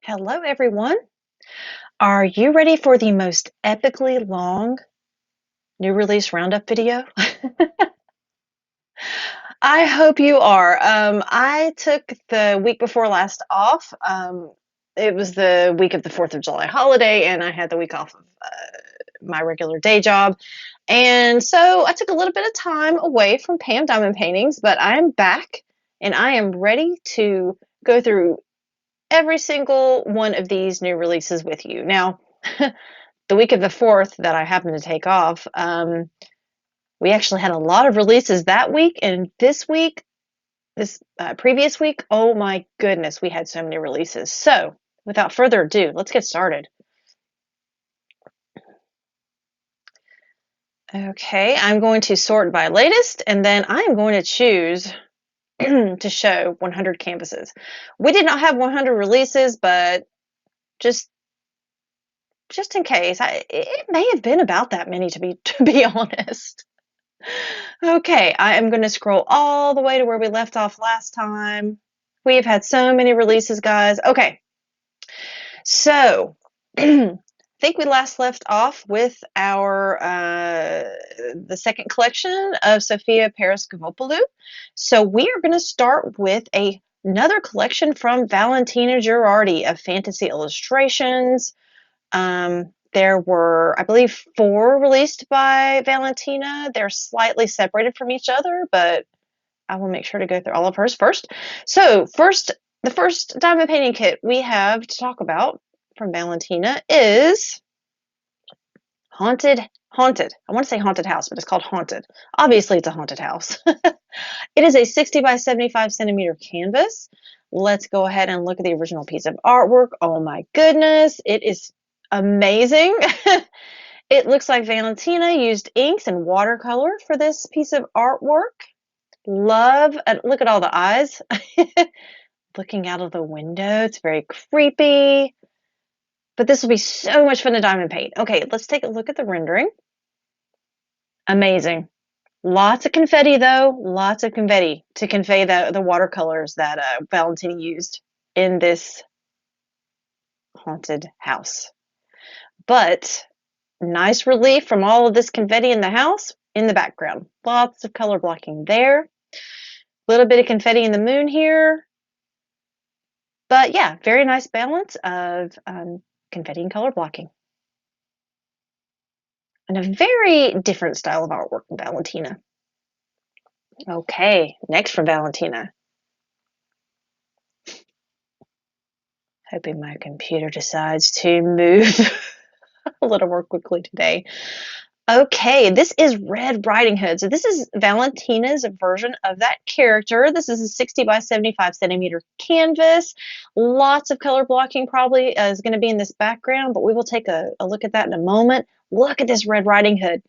Hello, everyone. Are you ready for the most epically long new release roundup video? I hope you are. I took the week before last off. It was the week of the 4th of July holiday, and I had the week off of my regular day job. And so I took a little bit of time away from P.A.M. Diamond Paintings, but I am back and I am ready to go through every single one of these new releases with you. Now, the week of the 4th that I happened to take off, we actually had a lot of releases that week, and this previous week, oh my goodness, we had so many releases. So, without further ado, let's get started. Okay, I'm going to sort by latest, and then I'm going to choose to show 100 canvases. We did not have 100 releases, but just in case, it may have been about that many to be honest. Okay, I am going to scroll all the way to where we left off last time. We have had so many releases, guys. Okay, so I think we last left off with our the second collection of Sophia Paraskevopoulou. So we are going to start with another collection from Valentina Ghirardi of fantasy illustrations. There were, I believe, 4 released by Valentina. They're slightly separated from each other, but I will make sure to go through all of hers first. So the first diamond painting kit we have to talk about from Valentina is Haunted. I want to say Haunted House, but it's called Haunted. Obviously, it's a haunted house. It is a 60 by 75 centimeter canvas. Let's go ahead and look at the original piece of artwork. Oh my goodness, it is amazing. It looks like Valentina used inks and watercolor for this piece of artwork. Love, look at all the eyes looking out of the window. It's very creepy, but this will be so much fun to diamond paint. Okay, let's take a look at the rendering. Amazing. Lots of confetti though, lots of confetti to convey the watercolors that Valentina used in this haunted house. But nice relief from all of this confetti in the house in the background. Lots of color blocking there. A little bit of confetti in the moon here. But yeah, very nice balance of confetti and color blocking. And a very different style of artwork than Valentina. Okay, next from Valentina. Hoping my computer decides to move a little more quickly today. Okay, this is Red Riding Hood. So this is Valentina's version of that character. This is a 60 by 75 centimeter canvas. Lots of color blocking probably is going to be in this background, but we will take a look at that in a moment. Look at this Red Riding Hood.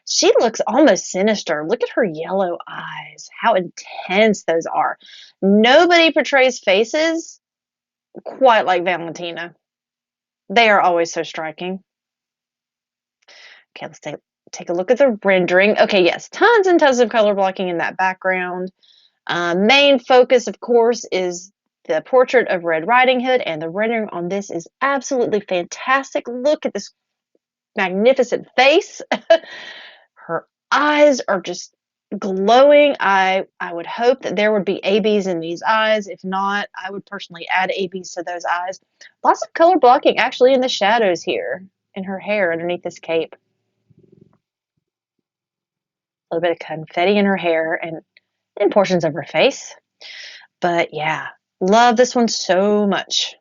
She looks almost sinister. Look at her yellow eyes, how intense those are. Nobody portrays faces quite like Valentina. They are always so striking. Okay, let's take a look at the rendering. Okay, yes, tons and tons of color blocking in that background. Main focus, of course, is the portrait of Red Riding Hood, and the rendering on this is absolutely fantastic. Look at this magnificent face. Her eyes are just glowing. I would hope that there would be ABs in these eyes. If not, I would personally add ABs to those eyes. Lots of color blocking actually in the shadows here, in her hair underneath this cape. A little bit of confetti in her hair and in portions of her face. But yeah, love this one so much.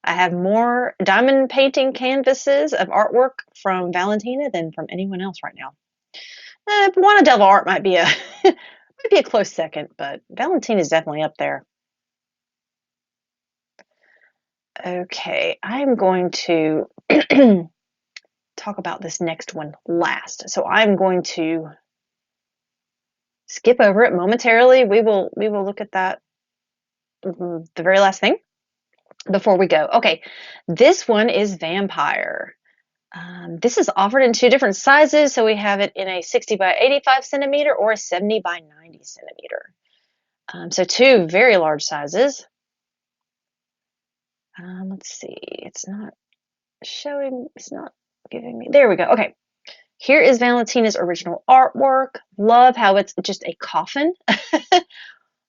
I have more diamond painting canvases of artwork from Valentina than from anyone else right now. BwanaDevilArt might be a might be a close second, but Valentina is definitely up there. Okay, I'm going to talk about this next one last. So I'm going to skip over it momentarily. We will look at that the very last thing before we go. Okay, this one is Vampire. This is offered in 2 different sizes, so we have it in a 60 by 85 centimeter or a 70 by 90 centimeter. So 2 very large sizes. Let's see. It's not showing. It's not giving me. There we go. Okay. Here is Valentina's original artwork. Love how it's just a coffin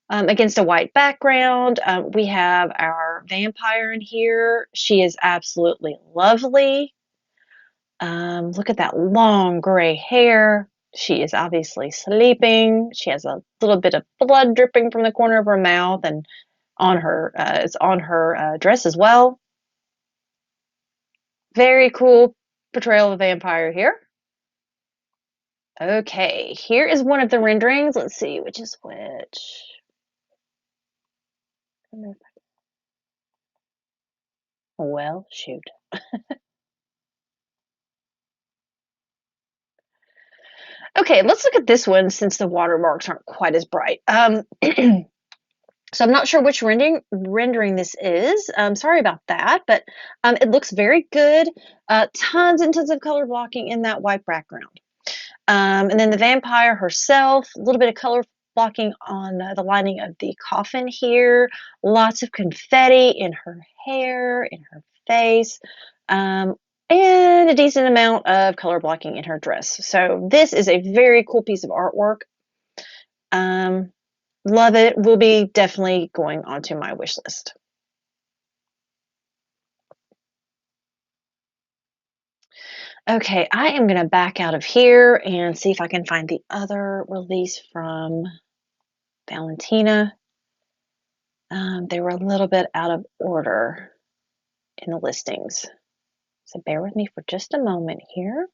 against a white background. We have our vampire in here. She is absolutely lovely. Look at that long gray hair. She is obviously sleeping. She has a little bit of blood dripping from the corner of her mouth and on her. It's on her dress as well. Very cool portrayal of a vampire here. Okay, here is one of the renderings. Let's see which is which. Well, shoot. Okay, let's look at this one since the watermarks aren't quite as bright. So I'm not sure which rendering this is. Sorry about that, but it looks very good. Tons and tons of color blocking in that white background. And then the vampire herself, a little bit of color blocking on the lining of the coffin here. Lots of confetti in her hair, in her face, and a decent amount of color blocking in her dress. So this is a very cool piece of artwork. Love it. Will be definitely going onto my wish list. Okay, I am going to back out of here and see if I can find the other release from Valentina. They were a little bit out of order in the listings. So bear with me for just a moment here.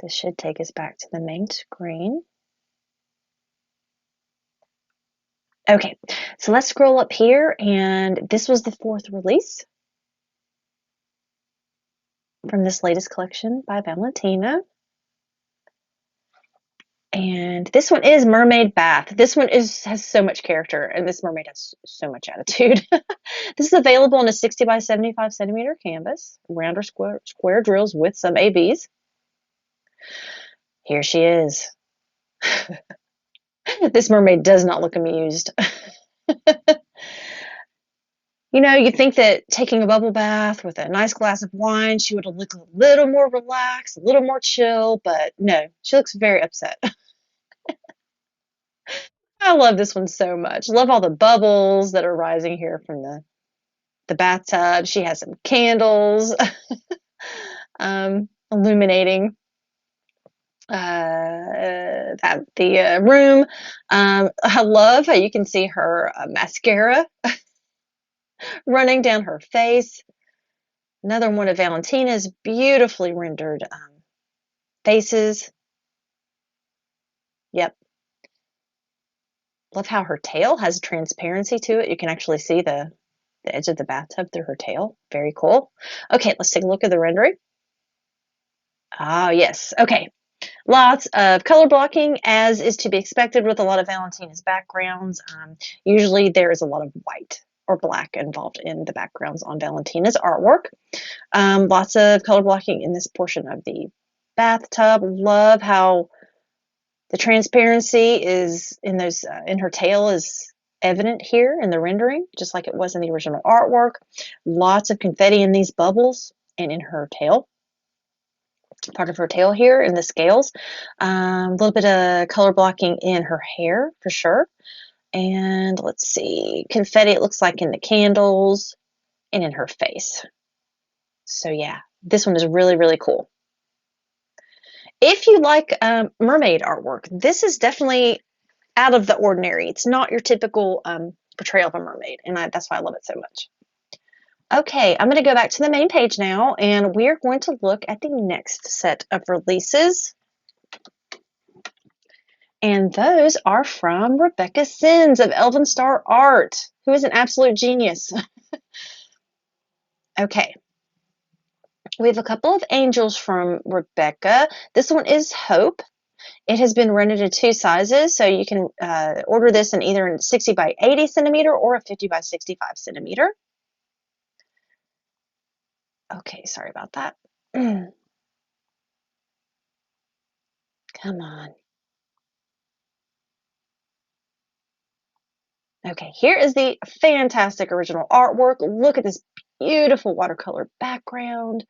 This should take us back to the main screen. Okay, so let's scroll up here, and this was the 4th release from this latest collection by Valentina. And this one is Mermaid Bath. This one has so much character, and this mermaid has so much attitude. This is available in a 60 by 75 centimeter canvas, round or square drills with some ABs. Here she is. This mermaid does not look amused. You know, you think that taking a bubble bath with a nice glass of wine, she would look a little more relaxed, a little more chill, but no, she looks very upset. I love this one so much. Love all the bubbles that are rising here from the bathtub. She has some candles illuminating the room. I love how you can see her mascara running down her face. Another one of Valentina's beautifully rendered faces. Yep. Love how her tail has transparency to it. You can actually see the edge of the bathtub through her tail. Very cool. Okay, let's take a look at the rendering. Ah, yes. Okay. Lots of color blocking, as is to be expected with a lot of Valentina's backgrounds. Usually there is a lot of white or black involved in the backgrounds on Valentina's artwork. Lots of color blocking in this portion of the bathtub. Love how the transparency is in those in her tail is evident here in the rendering, just like it was in the original artwork. Lots of confetti in these bubbles and in her tail. Part of her tail here in the scales. A little bit of color blocking in her hair for sure. And let's see, confetti it looks like in the candles and in her face. So yeah, this one is really, really cool. If you like mermaid artwork, this is definitely out of the ordinary. It's not your typical portrayal of a mermaid, and that's why I love it so much. Okay, I'm going to go back to the main page now, and we're going to look at the next set of releases. And those are from Rebecca Sinz of Elvenstar Art, who is an absolute genius. Okay, we have a couple of angels from Rebecca. This one is Hope. It has been rendered in 2 sizes, so you can order this in either 60 by 80 centimeter or a 50 by 65 centimeter. Okay, sorry about that. Come on. Okay, here is the fantastic original artwork. Look at this beautiful watercolor background.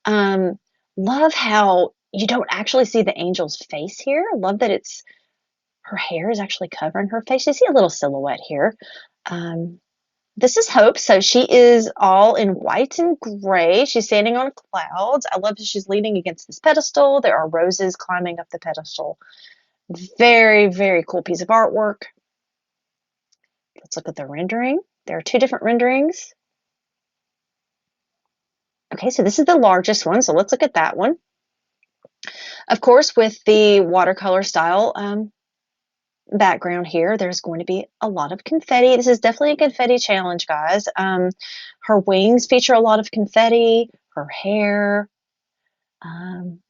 Um, love how you don't actually see the angel's face here. Love that her hair is actually covering her face. You see a little silhouette here. Um, this is Hope. So she is all in white and gray. She's standing on clouds. I love that she's leaning against this pedestal. There are roses climbing up the pedestal. Very, very cool piece of artwork. Let's look at the rendering. There are two different renderings. Okay, so this is the largest one. So let's look at that one. Of course, with the watercolor style background here, there's going to be a lot of confetti. This is definitely a confetti challenge, guys. Her wings feature a lot of confetti, her hair,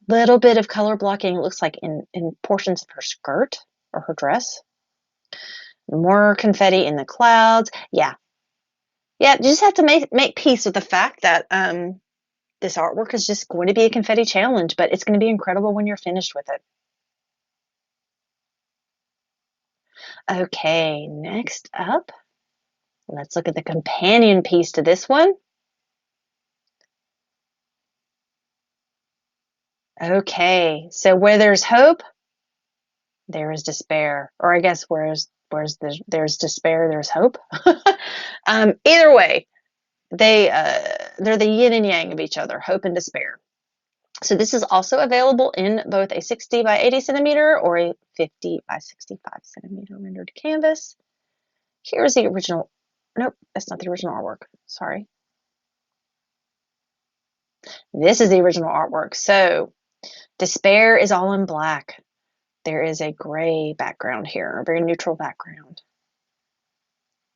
little bit of color blocking, it looks like in portions of her skirt or her dress. More confetti in the clouds. Yeah. Yeah, you just have to make peace with the fact that this artwork is just going to be a confetti challenge, but it's going to be incredible when you're finished with it. Okay, next up, let's look at the companion piece to this one. Okay, so where there's hope, there is despair. Or I guess there's despair, there's hope. Either way, they're the yin and yang of each other, hope and despair. So this is also available in both a 60 by 80 centimeter or a 50 by 65 centimeter rendered canvas. Here's the original. Nope, that's not the original artwork. Sorry. This is the original artwork. So despair is all in black. There is a gray background here, a very neutral background.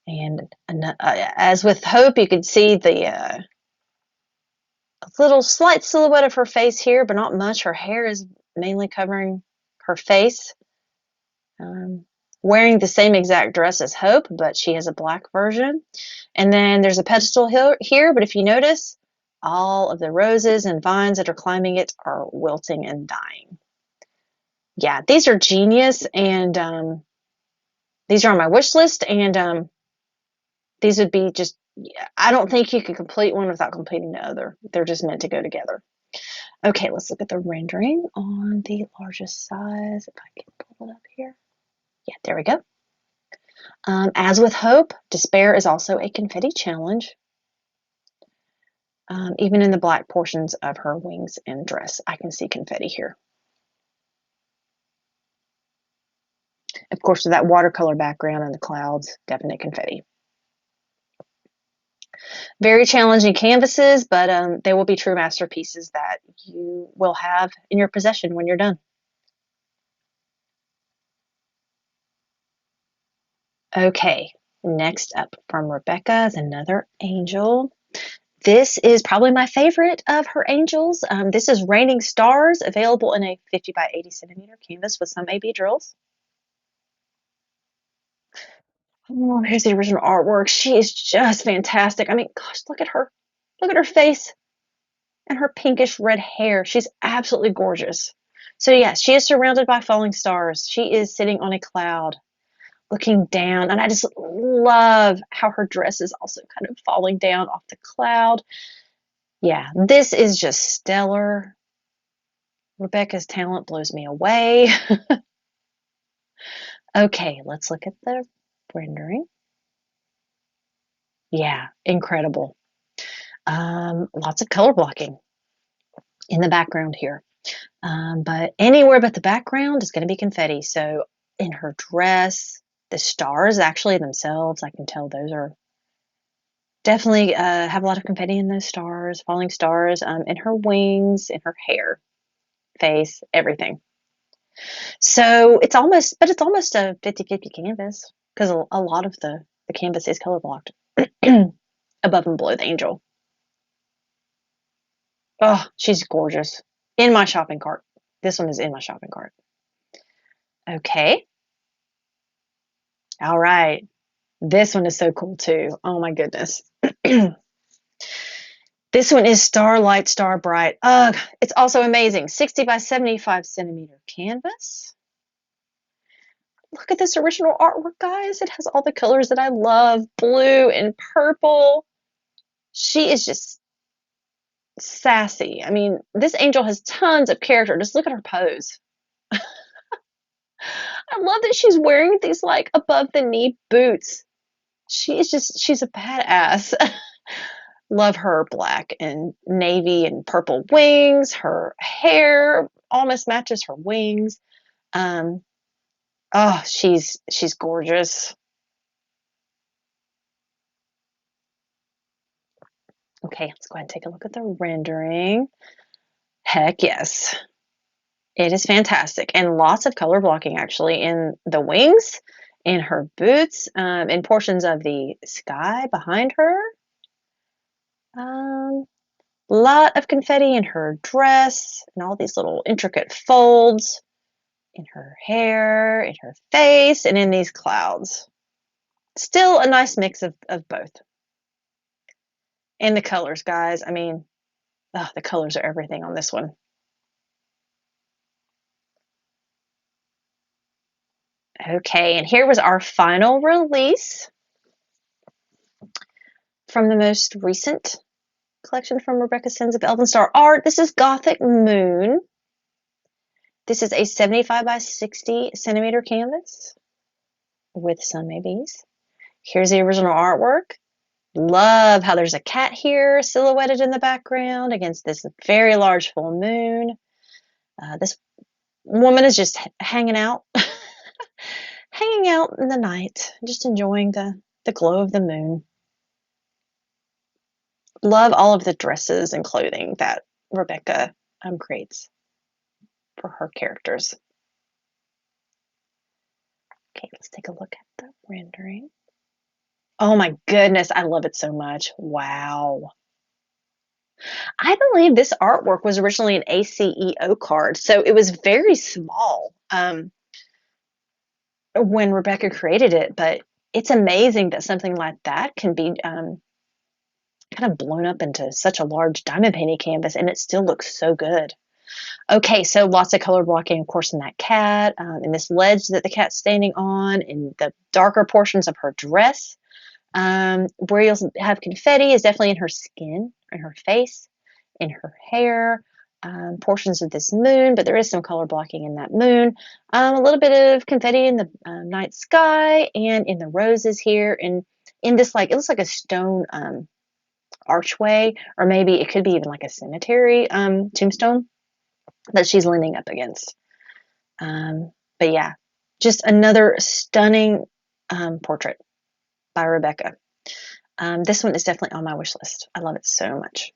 And as with hope, you can see the little slight silhouette of her face here, but not much. Her hair is mainly covering her face. Wearing the same exact dress as Hope, but she has a black version. And then there's a pedestal here, but if you notice, all of the roses and vines that are climbing it are wilting and dying. Yeah, these are genius, and these are on my wish list, and these would be just, I don't think you could complete one without completing the other. They're just meant to go together. Okay, let's look at the rendering on the largest size. If I can pull it up here. Yeah, there we go. As with hope, despair is also a confetti challenge. Even in the black portions of her wings and dress, I can see confetti here. Of course, with that watercolor background and the clouds, definite confetti. Very challenging canvases, but they will be true masterpieces that you will have in your possession when you're done. Okay, next up from Rebecca is another angel. This is probably my favorite of her angels. This is Raining Stars, available in a 50 by 80 centimeter canvas with some AB drills. Oh, here's the original artwork. She is just fantastic. I mean, gosh, look at her. Look at her face and her pinkish red hair. She's absolutely gorgeous. So yes, she is surrounded by falling stars. She is sitting on a cloud looking down, and I just love how her dress is also kind of falling down off the cloud. Yeah, this is just stellar. Rebecca's talent blows me away. Okay, let's look at the rendering. Yeah, incredible. Lots of color blocking in the background here. But anywhere but the background is going to be confetti. So in her dress, the stars actually themselves, I can tell those are definitely have a lot of confetti in those stars, falling stars, in her wings, in her hair, face, everything. So it's almost a 50-50 canvas because a lot of the canvas is color blocked above and below the angel. Oh, she's gorgeous. In my shopping cart. This one is in my shopping cart. Okay. All right. This one is so cool too. Oh my goodness. This one is Starlight Star Bright. Ugh, it's also amazing. 60 by 75 centimeter canvas. Look at this original artwork, guys. It has all the colors that I love, blue and purple. She is just sassy. I mean, this angel has tons of character. Just look at her pose. I love that she's wearing these like above the knee boots. She's a badass. Love her black and navy and purple wings. Her hair almost matches her wings. Um, oh, she's gorgeous. Okay, let's go ahead and take a look at the rendering. Heck yes. It is fantastic, and lots of color blocking actually in the wings, in her boots, in portions of the sky behind her. Lot of confetti in her dress, and all these little intricate folds in her hair, in her face, and in these clouds. Still a nice mix of both. And the colors, guys. I mean, the colors are everything on this one. Okay, and here was our final release from the most recent collection from Rebecca Sinz of Elvenstar Art. This is Gothic Moon. This is a 75 by 60 centimeter canvas with some maybes. Here's the original artwork. Love how there's a cat here silhouetted in the background against this very large full moon. This woman is just hanging out, hanging out in the night, just enjoying the glow of the moon. Love all of the dresses and clothing that Rebecca creates for her characters. Okay, let's take a look at the rendering. Oh my goodness, I love it so much. Wow. I believe this artwork was originally an ACEO card, so it was very small when Rebecca created it, but it's amazing that something like that can be kind of blown up into such a large diamond painting canvas, and it still looks so good. Okay, so lots of color blocking, of course, in that cat, in this ledge that the cat's standing on, in the darker portions of her dress. Where you'll have confetti is definitely in her skin, in her face, in her hair, portions of this moon, but there is some color blocking in that moon. A little bit of confetti in the night sky and in the roses here, and in this, like, it looks like a stone archway, or maybe it could be even like a cemetery tombstone that she's leaning up against. But yeah, just another stunning portrait by Rebecca. This one is definitely on my wish list. I love it so much.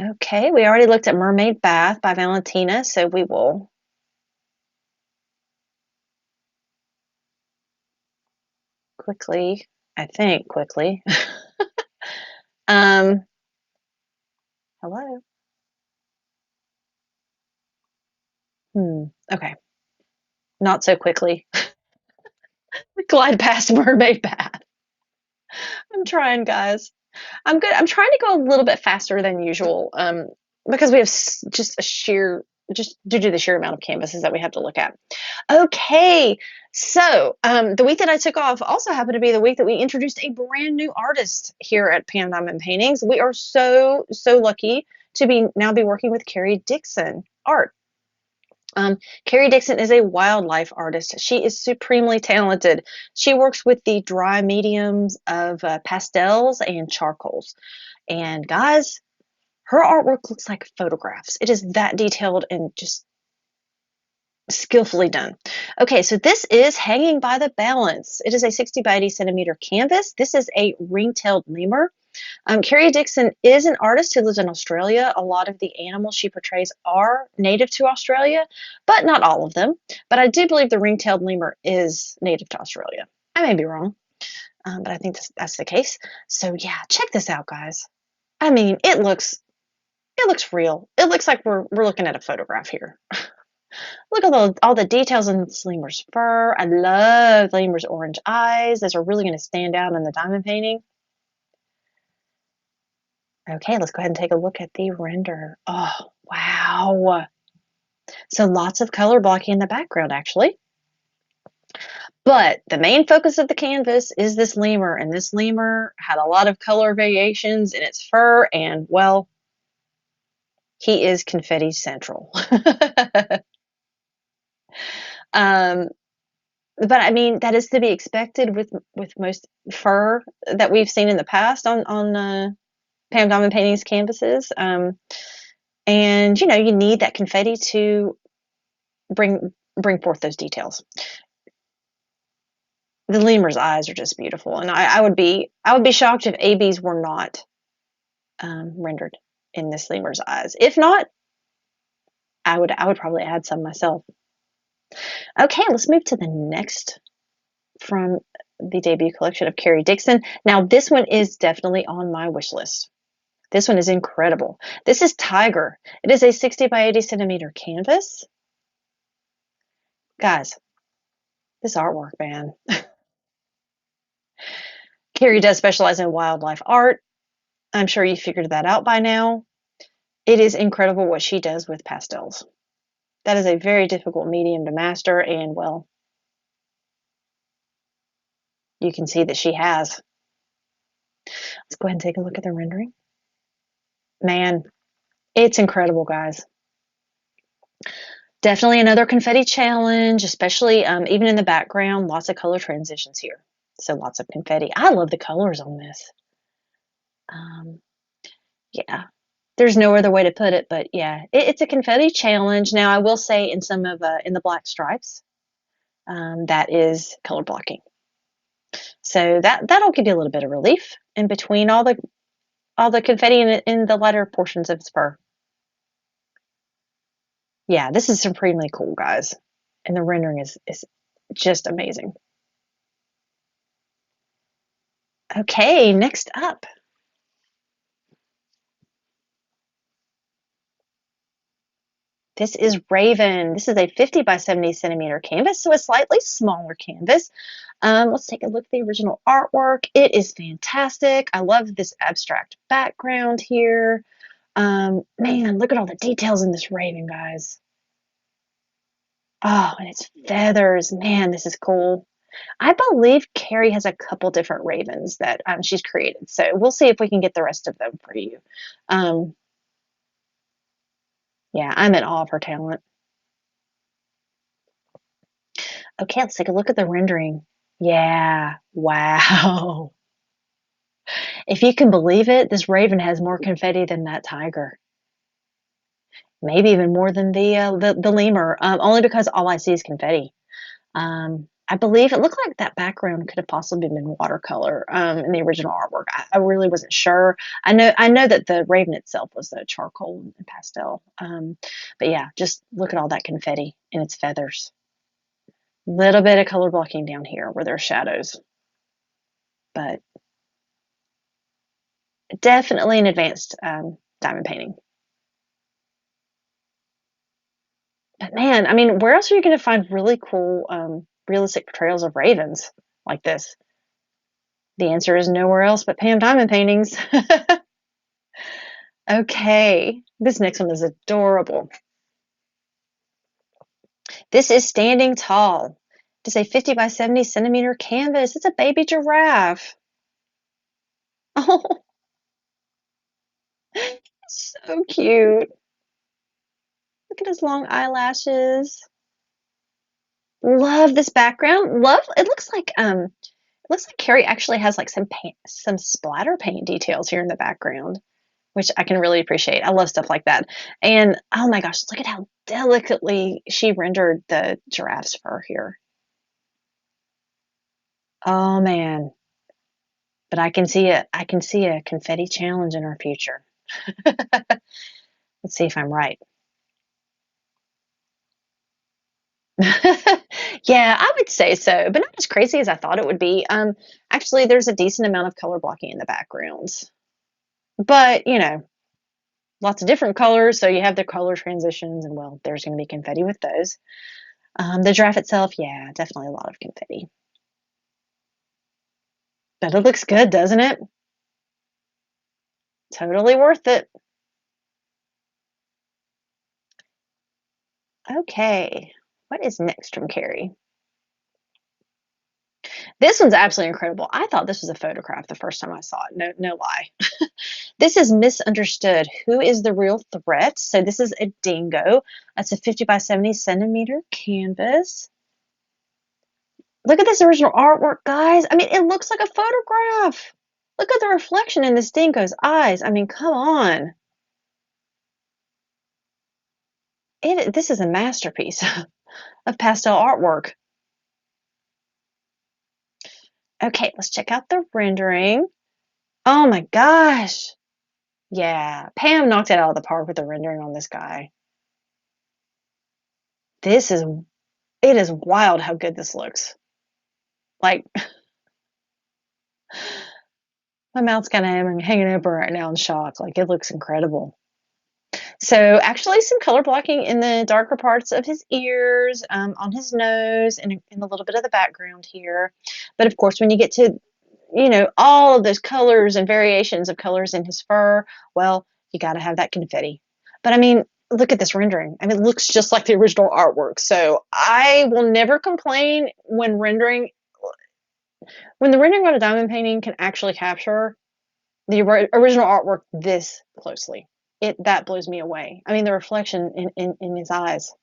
Okay, we already looked at Mermaid Bath by Valentina, so we will quickly, hello. Okay, not so quickly. We glide past Mermaid Bath. I'm trying, guys. I'm good. I'm trying to go a little bit faster than usual, because we have just due to the sheer amount of canvases that we have to look at. Okay, so the week that I took off also happened to be the week that we introduced a brand new artist here at P.A.M. Diamond Paintings. We are so lucky to now be working with Kerri Dixon Art. Kerri Dixon is a wildlife artist. She is supremely talented. She works with the dry mediums of pastels and charcoals. And guys, her artwork looks like photographs. It is that detailed and just skillfully done. Okay, so this is Hanging by the Balance. It is a 60 by 80 centimeter canvas. This is a ring-tailed lemur. Kerri Dixon is an artist who lives in Australia. A lot of the animals she portrays are native to Australia, but not all of them. But I do believe the ring-tailed lemur is native to Australia. I may be wrong, but I think that's the case. So yeah, check this out, guys. I mean, it looks real. It looks like we're looking at a photograph here. Look at all the details in this lemur's fur. I love the lemur's orange eyes. Those are really going to stand out in the diamond painting. Okay, let's go ahead and take a look at the render. Oh, wow. So lots of color blocking in the background, actually. But the main focus of the canvas is this lemur, and this lemur had a lot of color variations in its fur, and well, he is confetti central. um, but I mean, that is to be expected with most fur that we've seen in the past on P.A.M. Diamond Paintings canvases. And you know, you need that confetti to bring forth those details. The lemur's eyes are just beautiful, and I would be shocked if ABs were not rendered in this lemur's eyes. If not, I would probably add some myself. Okay, let's move to the next from the debut collection of Kerri Dixon. Now, this one is definitely on my wish list. This one is incredible. This is Tiger. It is a 60 by 80 centimeter canvas. Guys, this artwork, man. Kerri does specialize in wildlife art. I'm sure you figured that out by now. It is incredible what she does with pastels. That is a very difficult medium to master, and well, you can see that she has. Let's go ahead and take a look at the rendering. Man, it's incredible, guys. Definitely another confetti challenge, especially even in the background, lots of color transitions here. So lots of confetti. I love the colors on this. Yeah, there's no other way to put it, but yeah, it's a confetti challenge. Now, I will say in some of in the black stripes, that is color blocking. So that'll give you a little bit of relief in between all the confetti in the lighter portions of its fur. Yeah, this is supremely cool, guys, and the rendering is just amazing. Okay, next up. This is Raven. This is a 50 by 70 centimeter canvas, so a slightly smaller canvas. Let's take a look at the original artwork. It is fantastic. I love this abstract background here. Man, look at all the details in this Raven, guys. Oh, and its feathers. Man, this is cool. I believe Kerri has a couple different ravens that she's created, so we'll see if we can get the rest of them for you. Um, yeah, I'm in awe of her talent. Okay, let's take a look at the rendering. Yeah, wow. If you can believe it, this raven has more confetti than that tiger. Maybe even more than the lemur, only because all I see is confetti. I believe it looked like that background could have possibly been watercolor in the original artwork. I really wasn't sure. I know that the raven itself was the charcoal and pastel. But yeah, just look at all that confetti and its feathers. Little bit of color blocking down here where there's shadows, but definitely an advanced diamond painting. But man, I mean, where else are you going to find really cool, realistic portrayals of ravens like this? The answer is nowhere else but P.A.M. Diamond Paintings. Okay, this next one is adorable. This is Standing Tall. It is a 50 by 70 centimeter canvas. It's a baby giraffe. Oh, so cute. Look at his long eyelashes. Love this background. Love it looks like Kerri actually has like some splatter paint details here in the background, which I can really appreciate. I love stuff like that. And oh my gosh, look at how delicately she rendered the giraffe's fur here. Oh man. But I can see a confetti challenge in our future. Let's see if I'm right. Yeah, I would say so, but not as crazy as I thought it would be. Actually, there's a decent amount of color blocking in the backgrounds, but you know, lots of different colors, so you have the color transitions, and well, there's going to be confetti with those. The giraffe itself, yeah, definitely a lot of confetti, but it looks good, doesn't it? Totally worth it. Okay, what is next from Kerri? This one's absolutely incredible. I thought this was a photograph the first time I saw it. No, no lie. This is Misunderstood. Who is the real threat? So this is a dingo. That's a 50 by 70 centimeter canvas. Look at this original artwork, guys. I mean, it looks like a photograph. Look at the reflection in this dingo's eyes. I mean, come on. This is a masterpiece of pastel artwork. Okay, let's check out the rendering. Oh my gosh. Yeah, P.A.M knocked it out of the park with the rendering on this guy. It is wild how good this looks. Like, my mouth's kind of hanging open right now in shock. Like, it looks incredible. So, actually, some color blocking in the darker parts of his ears, on his nose, and in a little bit of the background here. But of course, when you get to, all of those colors and variations of colors in his fur, well, you got to have that confetti. But I mean, look at this rendering. I mean, it looks just like the original artwork. So, I will never complain when the rendering on a diamond painting can actually capture the original artwork this closely. That blows me away. I mean, the reflection in his eyes,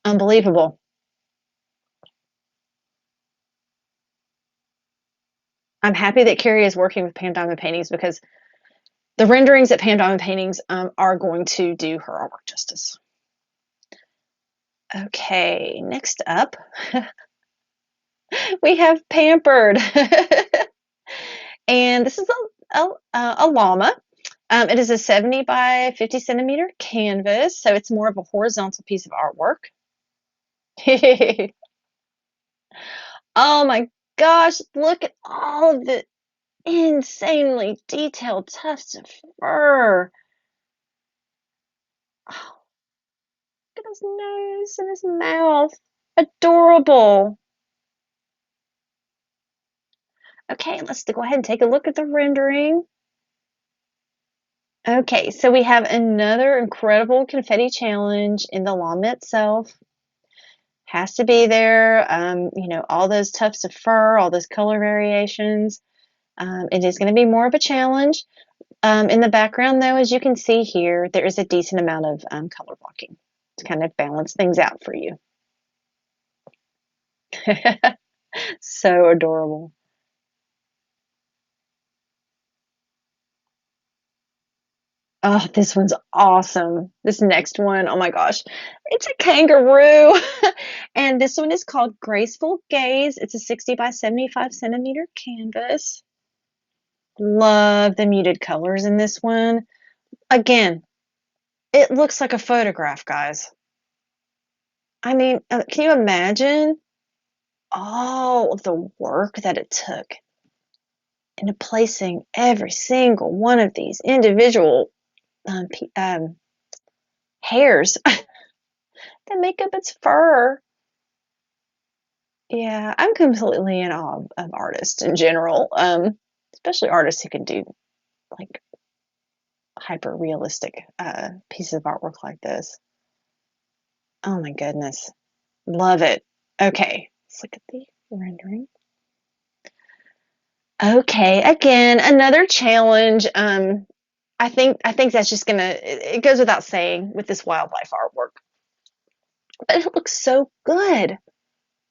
unbelievable. I'm happy that Kerri is working with P.A.M Diamond Paintings because the renderings at P.A.M Diamond Paintings are going to do her artwork justice. Okay, next up, we have Pampered. And this is a llama. It is a 70 by 50 centimeter canvas, so it's more of a horizontal piece of artwork. Oh my gosh, look at all of the insanely detailed tufts of fur. Oh, look at his nose and his mouth. Adorable. Okay, let's go ahead and take a look at the rendering. Okay, so we have another incredible confetti challenge in the llama itself. Has to be there. All those tufts of fur, all those color variations. It is going to be more of a challenge. In the background, though, as you can see here, there is a decent amount of color blocking to kind of balance things out for you. So adorable. Oh, this one's awesome. This next one, oh my gosh, it's a kangaroo. And this one is called Graceful Gaze. It's a 60 by 75 centimeter canvas. Love the muted colors in this one. Again, it looks like a photograph, guys. I mean, can you imagine all of the work that it took into placing every single one of these individual hairs that make up its fur? Yeah, I'm completely in awe of artists in general, especially artists who can do like hyper realistic pieces of artwork like this. Oh my goodness, love it. Okay, let's look at the rendering. Okay, again, another challenge. I think that's just gonna. It goes without saying with this wildlife artwork, but it looks so good.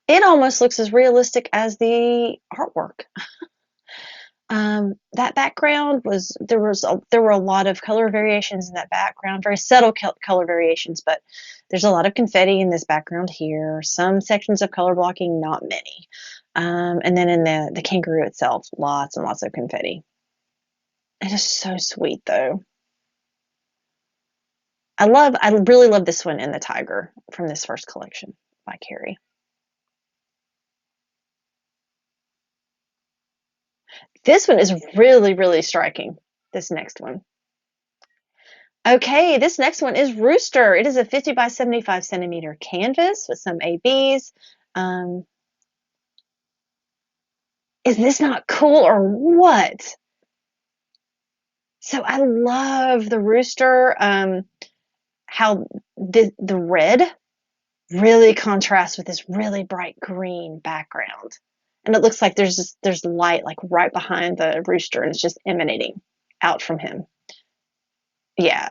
It almost looks as realistic as the artwork. That background was there were a lot of color variations in that background, very subtle color variations, but there's a lot of confetti in this background here. Some sections of color blocking, not many. And then in the kangaroo itself, lots and lots of confetti. It is so sweet though. I really love this one and the tiger from this first collection by Kerri. This one is really, really striking. This next one. Okay, this next one is Rooster. It is a 50 by 75 centimeter canvas with some ABs. Um, is this not cool or what? So I love the rooster, how the red really contrasts with this really bright green background. And it looks like there's light like right behind the rooster, and it's just emanating out from him. Yeah,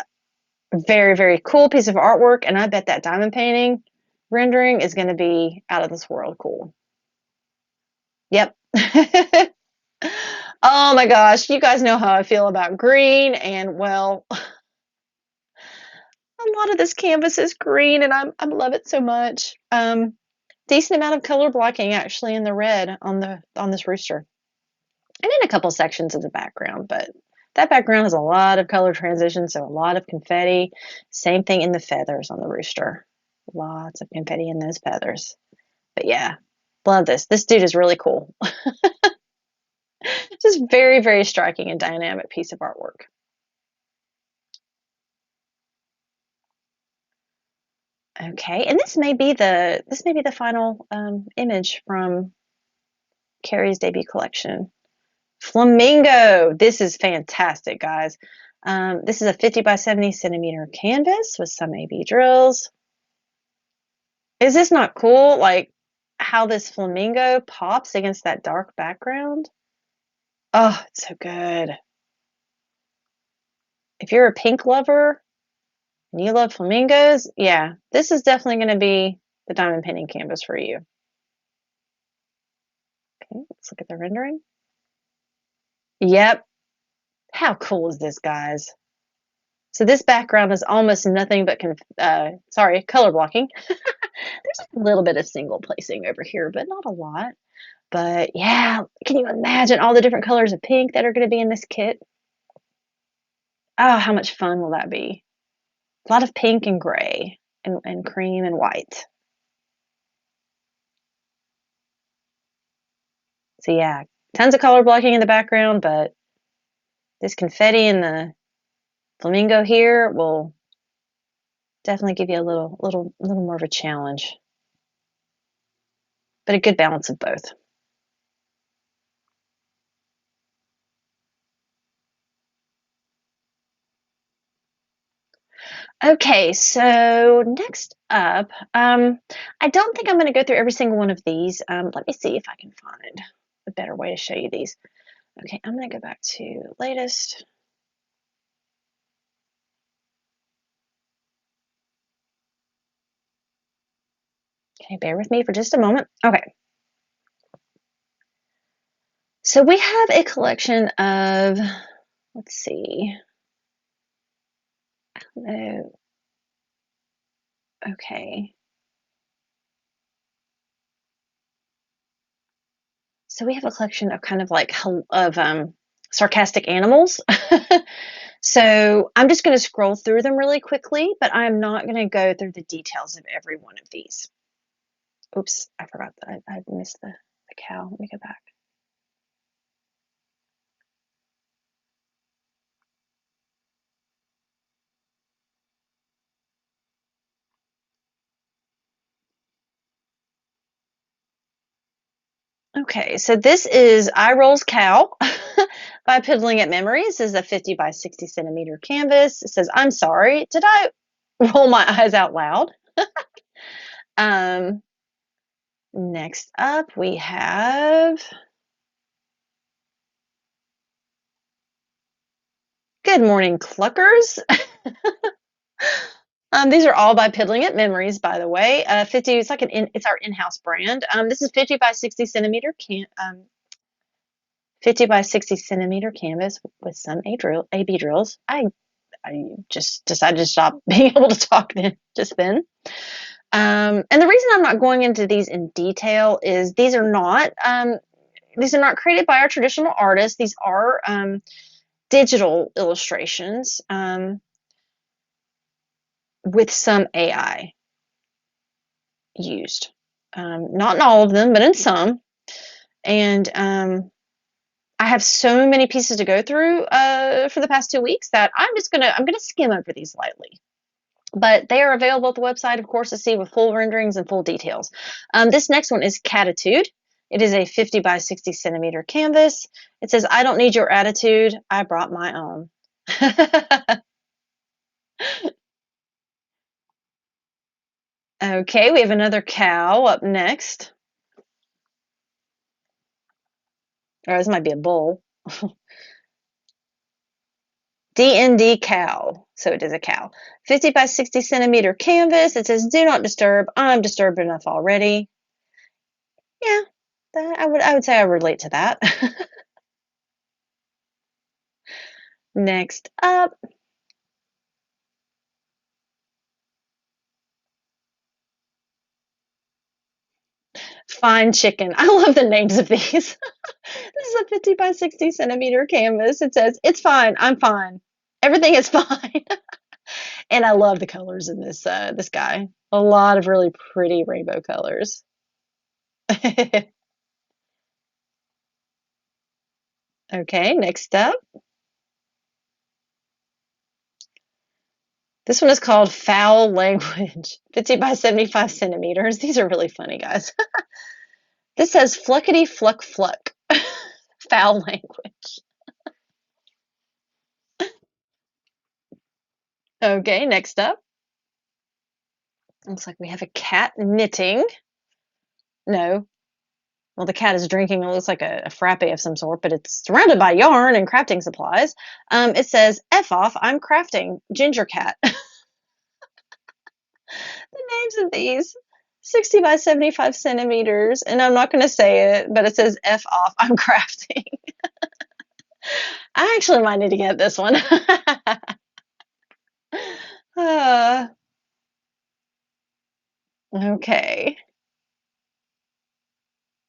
very, very cool piece of artwork, and I bet that diamond painting rendering is going to be out of this world cool. Yep. Oh my gosh, you guys know how I feel about green, and well, a lot of this canvas is green, and I love it so much. Decent amount of color blocking actually in the red on this rooster, and in a couple sections of the background, but that background has a lot of color transition, so a lot of confetti. Same thing in the feathers on the rooster. Lots of confetti in those feathers. But yeah, love this. This dude is really cool. Just very, very striking and dynamic piece of artwork. Okay, and this may be the final image from Kerri's debut collection. Flamingo. This is fantastic, guys. This is a 50 by 70 centimeter canvas with some AB drills. Is this not cool? Like how this flamingo pops against that dark background? Oh, it's so good. If you're a pink lover and you love flamingos, yeah, this is definitely going to be the diamond painting canvas for you. Okay, let's look at the rendering. Yep. How cool is this, guys? So this background is almost nothing but color blocking. There's a little bit of single placing over here, but not a lot. But yeah, can you imagine all the different colors of pink that are going to be in this kit? Oh, how much fun will that be? A lot of pink and gray and cream and white. So yeah, tons of color blocking in the background, but this confetti and the flamingo here will definitely give you a little more of a challenge. But a good balance of both. Okay, so next up, I don't think I'm going to go through every single one of these. Let me see if I can find a better way to show you these. Okay, I'm going to go back to latest. Okay, bear with me for just a moment. Okay. So we have a collection of, let's see. I don't know. Okay. So we have a collection of kind of like sarcastic animals. So I'm just going to scroll through them really quickly, but I'm not going to go through the details of every one of these. Oops, I forgot that I missed the cow. Let me go back. Okay, so this is Eye Rolls Cow by Piddling at Memories. This is a 50 by 60 centimeter canvas. It says, I'm sorry, did I roll my eyes out loud? Next up, we have Good Morning Cluckers. These are all by Piddling at Memories, by the way. 50. It's like it's our in-house brand. This is 50 by 60 centimeter 50 by 60 centimeter canvas with some AB drills. I just decided to stop being able to talk just then. And the reason I'm not going into these in detail is these are not created by our traditional artists. These are digital illustrations with some AI used. Not in all of them, but in some. And I have so many pieces to go through for the past 2 weeks that I'm gonna skim over these lightly. But they are available at the website, of course, to see with full renderings and full details. This next one is Catitude. It is a 50 by 60 centimeter canvas. It says, I don't need your attitude. I brought my own. Okay, we have another cow up next. Or this might be a bull. D&D cow. So it is a cow. 50 by 60 centimeter canvas. It says, do not disturb. I'm disturbed enough already. Yeah, I would say I relate to that. Next up, fine chicken. I love the names of these. This is a 50 by 60 centimeter canvas. It says, it's fine. I'm fine. Everything is fine. And I love the colors in this guy. A lot of really pretty rainbow colors. Okay, next up. This one is called Foul Language, 50 by 75 centimeters. These are really funny, guys. This says fluckety fluck fluck. Foul language. Okay, next up. Looks like we have a cat knitting. No. Well, the cat is drinking. It looks like a frappe of some sort, but it's surrounded by yarn and crafting supplies. It says, F off, I'm crafting. Ginger cat. The names of these. 60 by 75 centimeters. And I'm not going to say it, but it says, F off, I'm crafting. I actually might need to get this one. uh, okay.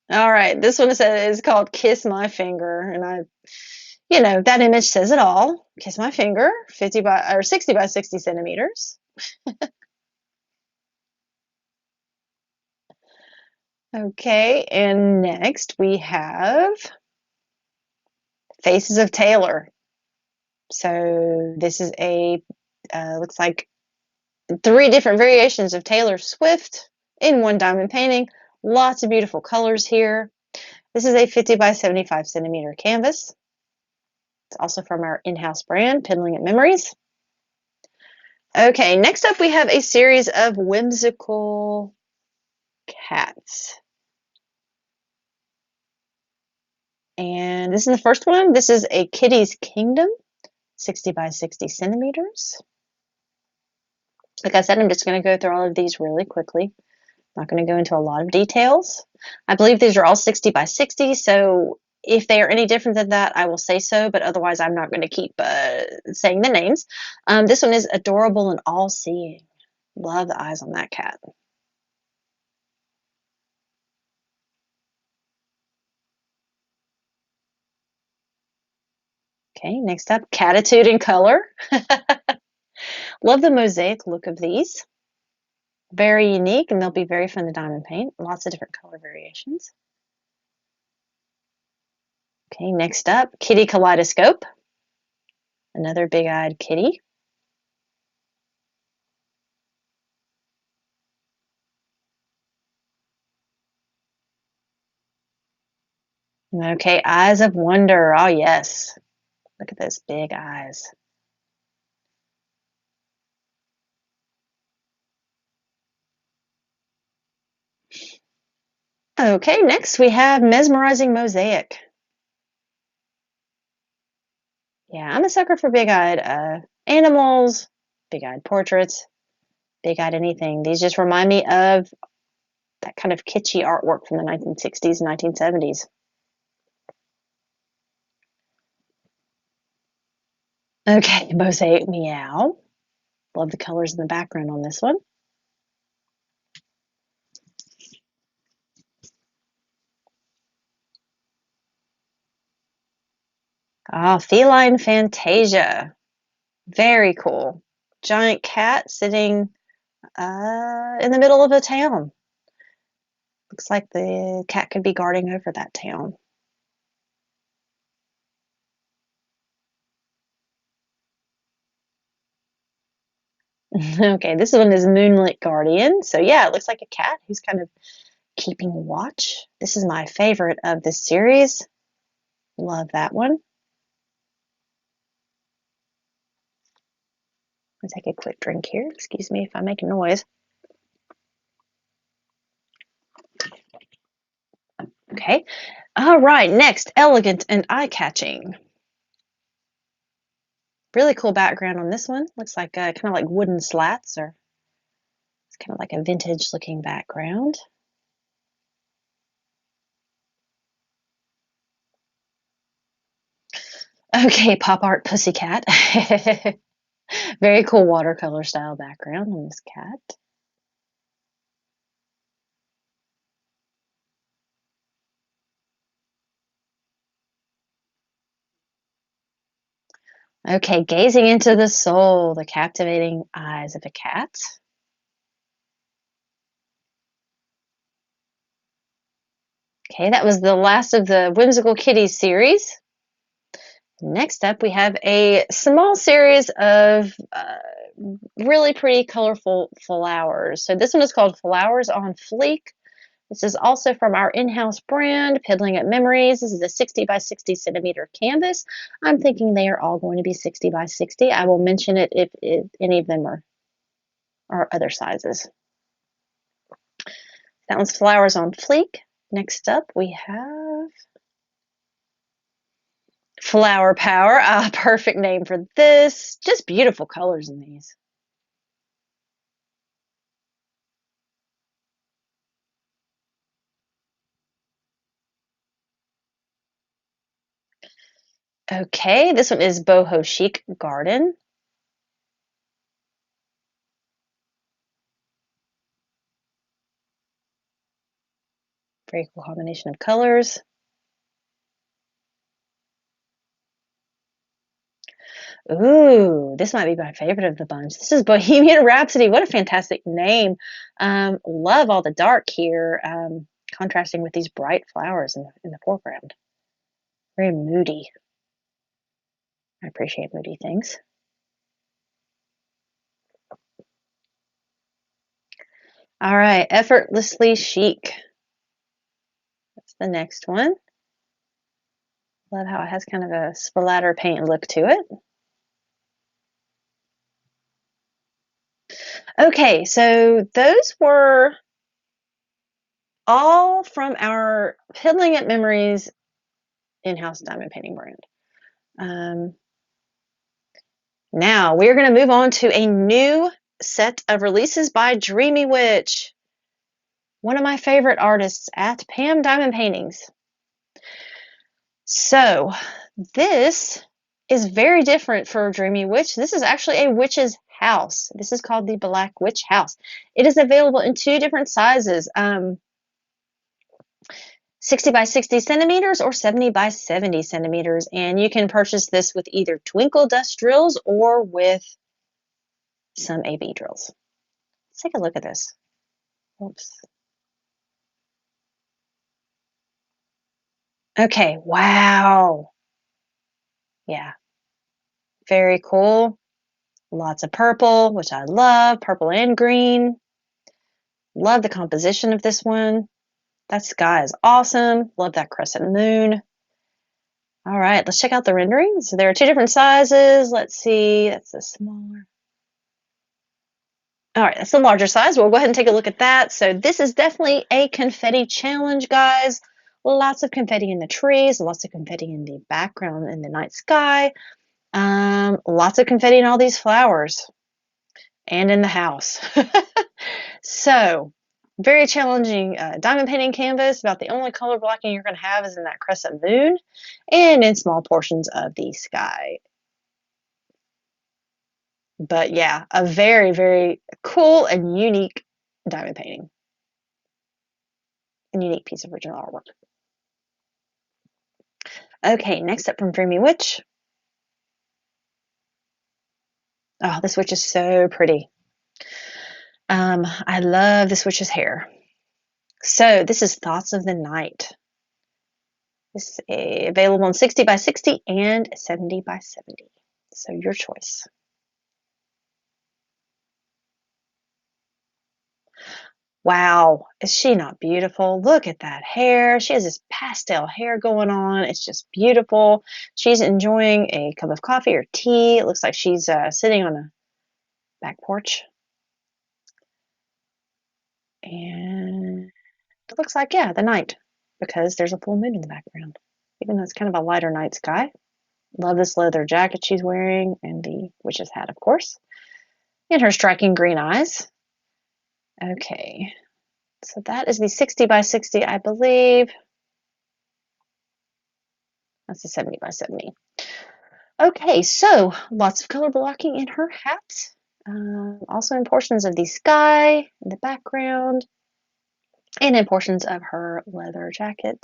All right. This one is called Kiss My Finger. And that image says it all. Kiss my finger, 50 by or 60 by 60 centimeters. Okay. And next we have Faces of Taylor. So this is looks like 3 different variations of Taylor Swift in one diamond painting. Lots of beautiful colors here. This is a 50 by 75 centimeter canvas. It's also from our in-house brand, Piddling at Memories. Okay, next up we have a series of whimsical cats. And this is the first one. This is a Kitty's Kingdom, 60 by 60 centimeters. Like I said, I'm just going to go through all of these really quickly. I'm not going to go into a lot of details. I believe these are all 60 by 60, so if they are any different than that, I will say so, but otherwise I'm not going to keep saying the names. This one is adorable and all-seeing. Love the eyes on that cat. Okay, next up, Catitude in color. Love the mosaic look of these. Very unique, and they'll be very fun to diamond paint. Lots of different color variations. Okay, next up, Kitty Kaleidoscope. Another big-eyed kitty. Okay, Eyes of Wonder. Oh, yes. Look at those big eyes. Okay, next we have Mesmerizing Mosaic. Yeah, I'm a sucker for big-eyed animals, big-eyed portraits, big-eyed anything. These just remind me of that kind of kitschy artwork from the 1960s and 1970s. Okay, Mosaic Meow. Love the colors in the background on this one. Ah, Feline Fantasia. Very cool. Giant cat sitting in the middle of a town. Looks like the cat could be guarding over that town. Okay, this one is Moonlit Guardian. So yeah, it looks like a cat who's kind of keeping watch. This is my favorite of this series. Love that one. I'll take a quick drink here. Excuse me if I make a noise. Okay. All right. Next, elegant and eye-catching. Really cool background on this one. Looks like kind of like wooden slats, or it's kind of like a vintage looking background. Okay, pop art pussycat. Very cool watercolor style background on this cat. Okay, gazing into the soul, the captivating eyes of a cat. Okay, that was the last of the Whimsical Kitties series. Next up, we have a small series of really pretty colorful flowers. So this one is called Flowers on Fleek. This is also from our in-house brand, Piddling at Memories. This is a 60 by 60 centimeter canvas. I'm thinking they are all going to be 60 by 60. I will mention it if any of them are other sizes. That one's Flowers on Fleek. Next up, we have Flower Power. A perfect name for this. Just beautiful colors in these. Okay, this one is Boho Chic Garden. Very cool combination of colors. Ooh, this might be my favorite of the bunch. This is Bohemian Rhapsody. What a fantastic name. Love all the dark here, contrasting with these bright flowers in the foreground. Very moody. I appreciate moody things. All right, Effortlessly Chic. That's the next one. Love how it has kind of a splatter paint look to it. Okay, so those were all from our Piddling at Memories in-house diamond painting brand. Now we're going to move on to a new set of releases by Dreamy Witch, one of my favorite artists at P.A.M. Diamond Paintings. So this is very different for Dreamy Witch. This is actually a witch's house. This is called the Black Witch House. It is available in two different sizes. 60 by 60 centimeters or 70 by 70 centimeters. And you can purchase this with either twinkle dust drills or with some AB drills. Let's take a look at this. Oops. Okay, wow. Yeah, very cool. Lots of purple, which I love, purple and green. Love the composition of this one. That sky is awesome. Love that crescent moon. All right, let's check out the renderings. So there are two different sizes. Let's see, that's the smaller. All right, that's the larger size. We'll go ahead and take a look at that. So this is definitely a confetti challenge, guys. Lots of confetti in the trees, lots of confetti in the background in the night sky. Lots of confetti in all these flowers and in the house. So very challenging diamond painting canvas. About the only color blocking you're going to have is in that crescent moon and in small portions of the sky. But yeah, a very, very cool and unique diamond painting. A unique piece of original artwork. Okay, next up from Dreamy Witch. Oh, this witch is so pretty. I love this witch's hair. So this is Thoughts of the Night. This is available in 60 by 60 and 70 by 70. So your choice. Wow, is she not beautiful? Look at that hair. She has this pastel hair going on. It's just beautiful. She's enjoying a cup of coffee or tea. It looks like she's sitting on a back porch. And it looks like, yeah, the night. because there's a full moon in the background, even though it's kind of a lighter night sky. Love this leather jacket she's wearing, and the witch's hat, of course, and her striking green eyes. Okay, so that is the 60 by 60, I believe. That's the 70 by 70. Okay, so lots of color blocking in her hat. Also in portions of the sky in the background, and in portions of her leather jacket.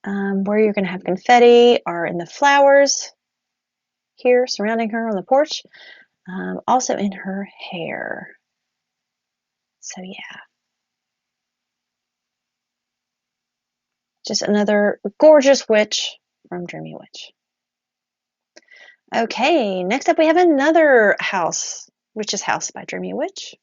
Where you're going to have confetti are in the flowers here surrounding her on the porch. Also in her hair. So yeah. Just another gorgeous witch from Dreamy Witch. Okay, next up we have another house, Witch's House by Dreamy Witch.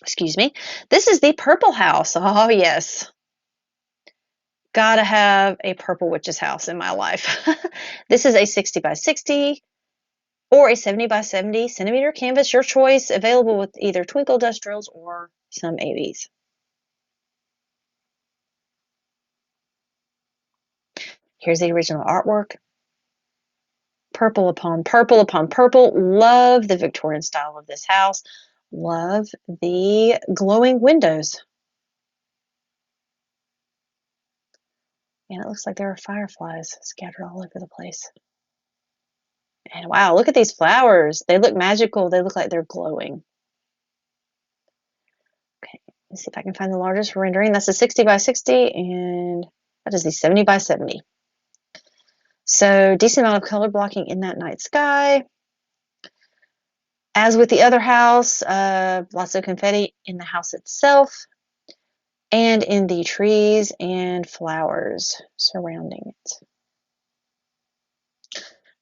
Excuse me. This is the purple house. Oh, yes. Gotta have a purple witch's house in my life. This is a 60 by 60 or a 70 by 70 centimeter canvas, your choice, available with either twinkle dust drills or some ABs. Here's the original artwork. Purple upon purple upon purple. Love the Victorian style of this house. Love the glowing windows. And it looks like there are fireflies scattered all over the place. And wow, look at these flowers. They look magical. They look like they're glowing. Okay, let's see if I can find the largest rendering. That's the 60 by 60, and that is the 70 by 70. So decent amount of color blocking in that night sky. As with the other house, lots of confetti in the house itself and in the trees and flowers surrounding it.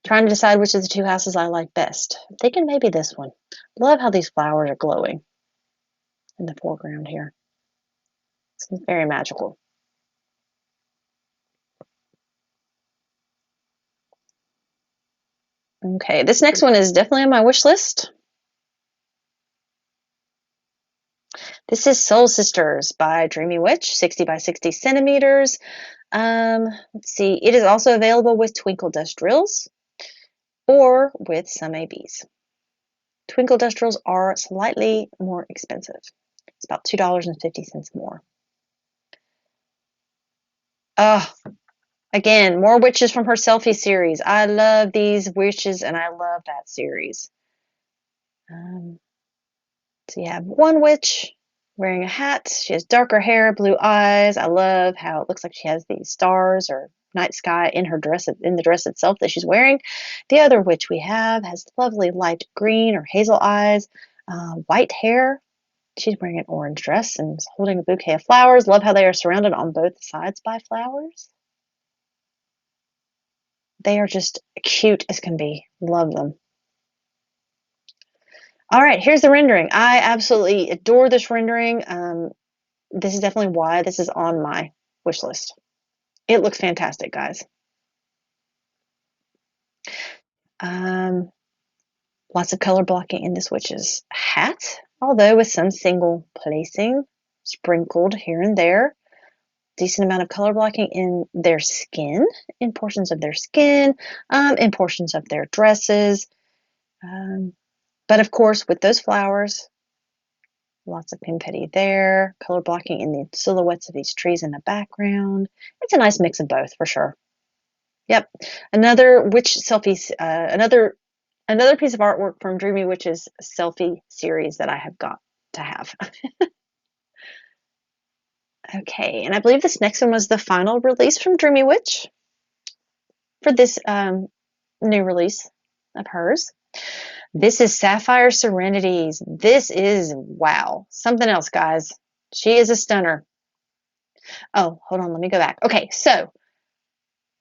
Trying to decide which of the two houses I like best. I'm thinking maybe this one. Love how these flowers are glowing in the foreground here. It's very magical. Okay, this next one is definitely on my wish list. This is Soul Sisters by Dreamy Witch, 60 by 60 centimeters. Let's see, it is also available with twinkle dust drills or with some ABs. Twinkle dust drills are slightly more expensive. It's about $2.50 more. Again, more witches from her selfie series. I love these witches, and I love that series. So you have one witch wearing a hat. She has darker hair, blue eyes. I love how it looks like she has these stars or night sky in her dress, in the dress itself that she's wearing. The other witch we have has lovely light green or hazel eyes, white hair. She's wearing an orange dress and is holding a bouquet of flowers. Love how they are surrounded on both sides by flowers. They are just cute as can be. Love them. All right, here's the rendering. I absolutely adore this rendering. This is definitely why this is on my wish list. It looks fantastic, guys. Lots of color blocking in this witch's hat, although with some single placing sprinkled here and there. Decent amount of color blocking in their skin, in portions of their skin, in portions of their dresses. But of course, with those flowers, lots of confetti there, color blocking in the silhouettes of these trees in the background. It's a nice mix of both for sure. Yep, another witch selfies, another piece of artwork from Dreamy Witch's selfie series that I have got to have. Okay, and I believe this next one was the final release from Dreamy Witch for this new release of hers. This is Sapphire Serenities. This is, wow, something else, guys. She is a stunner. Oh, hold on, let me go back. Okay, so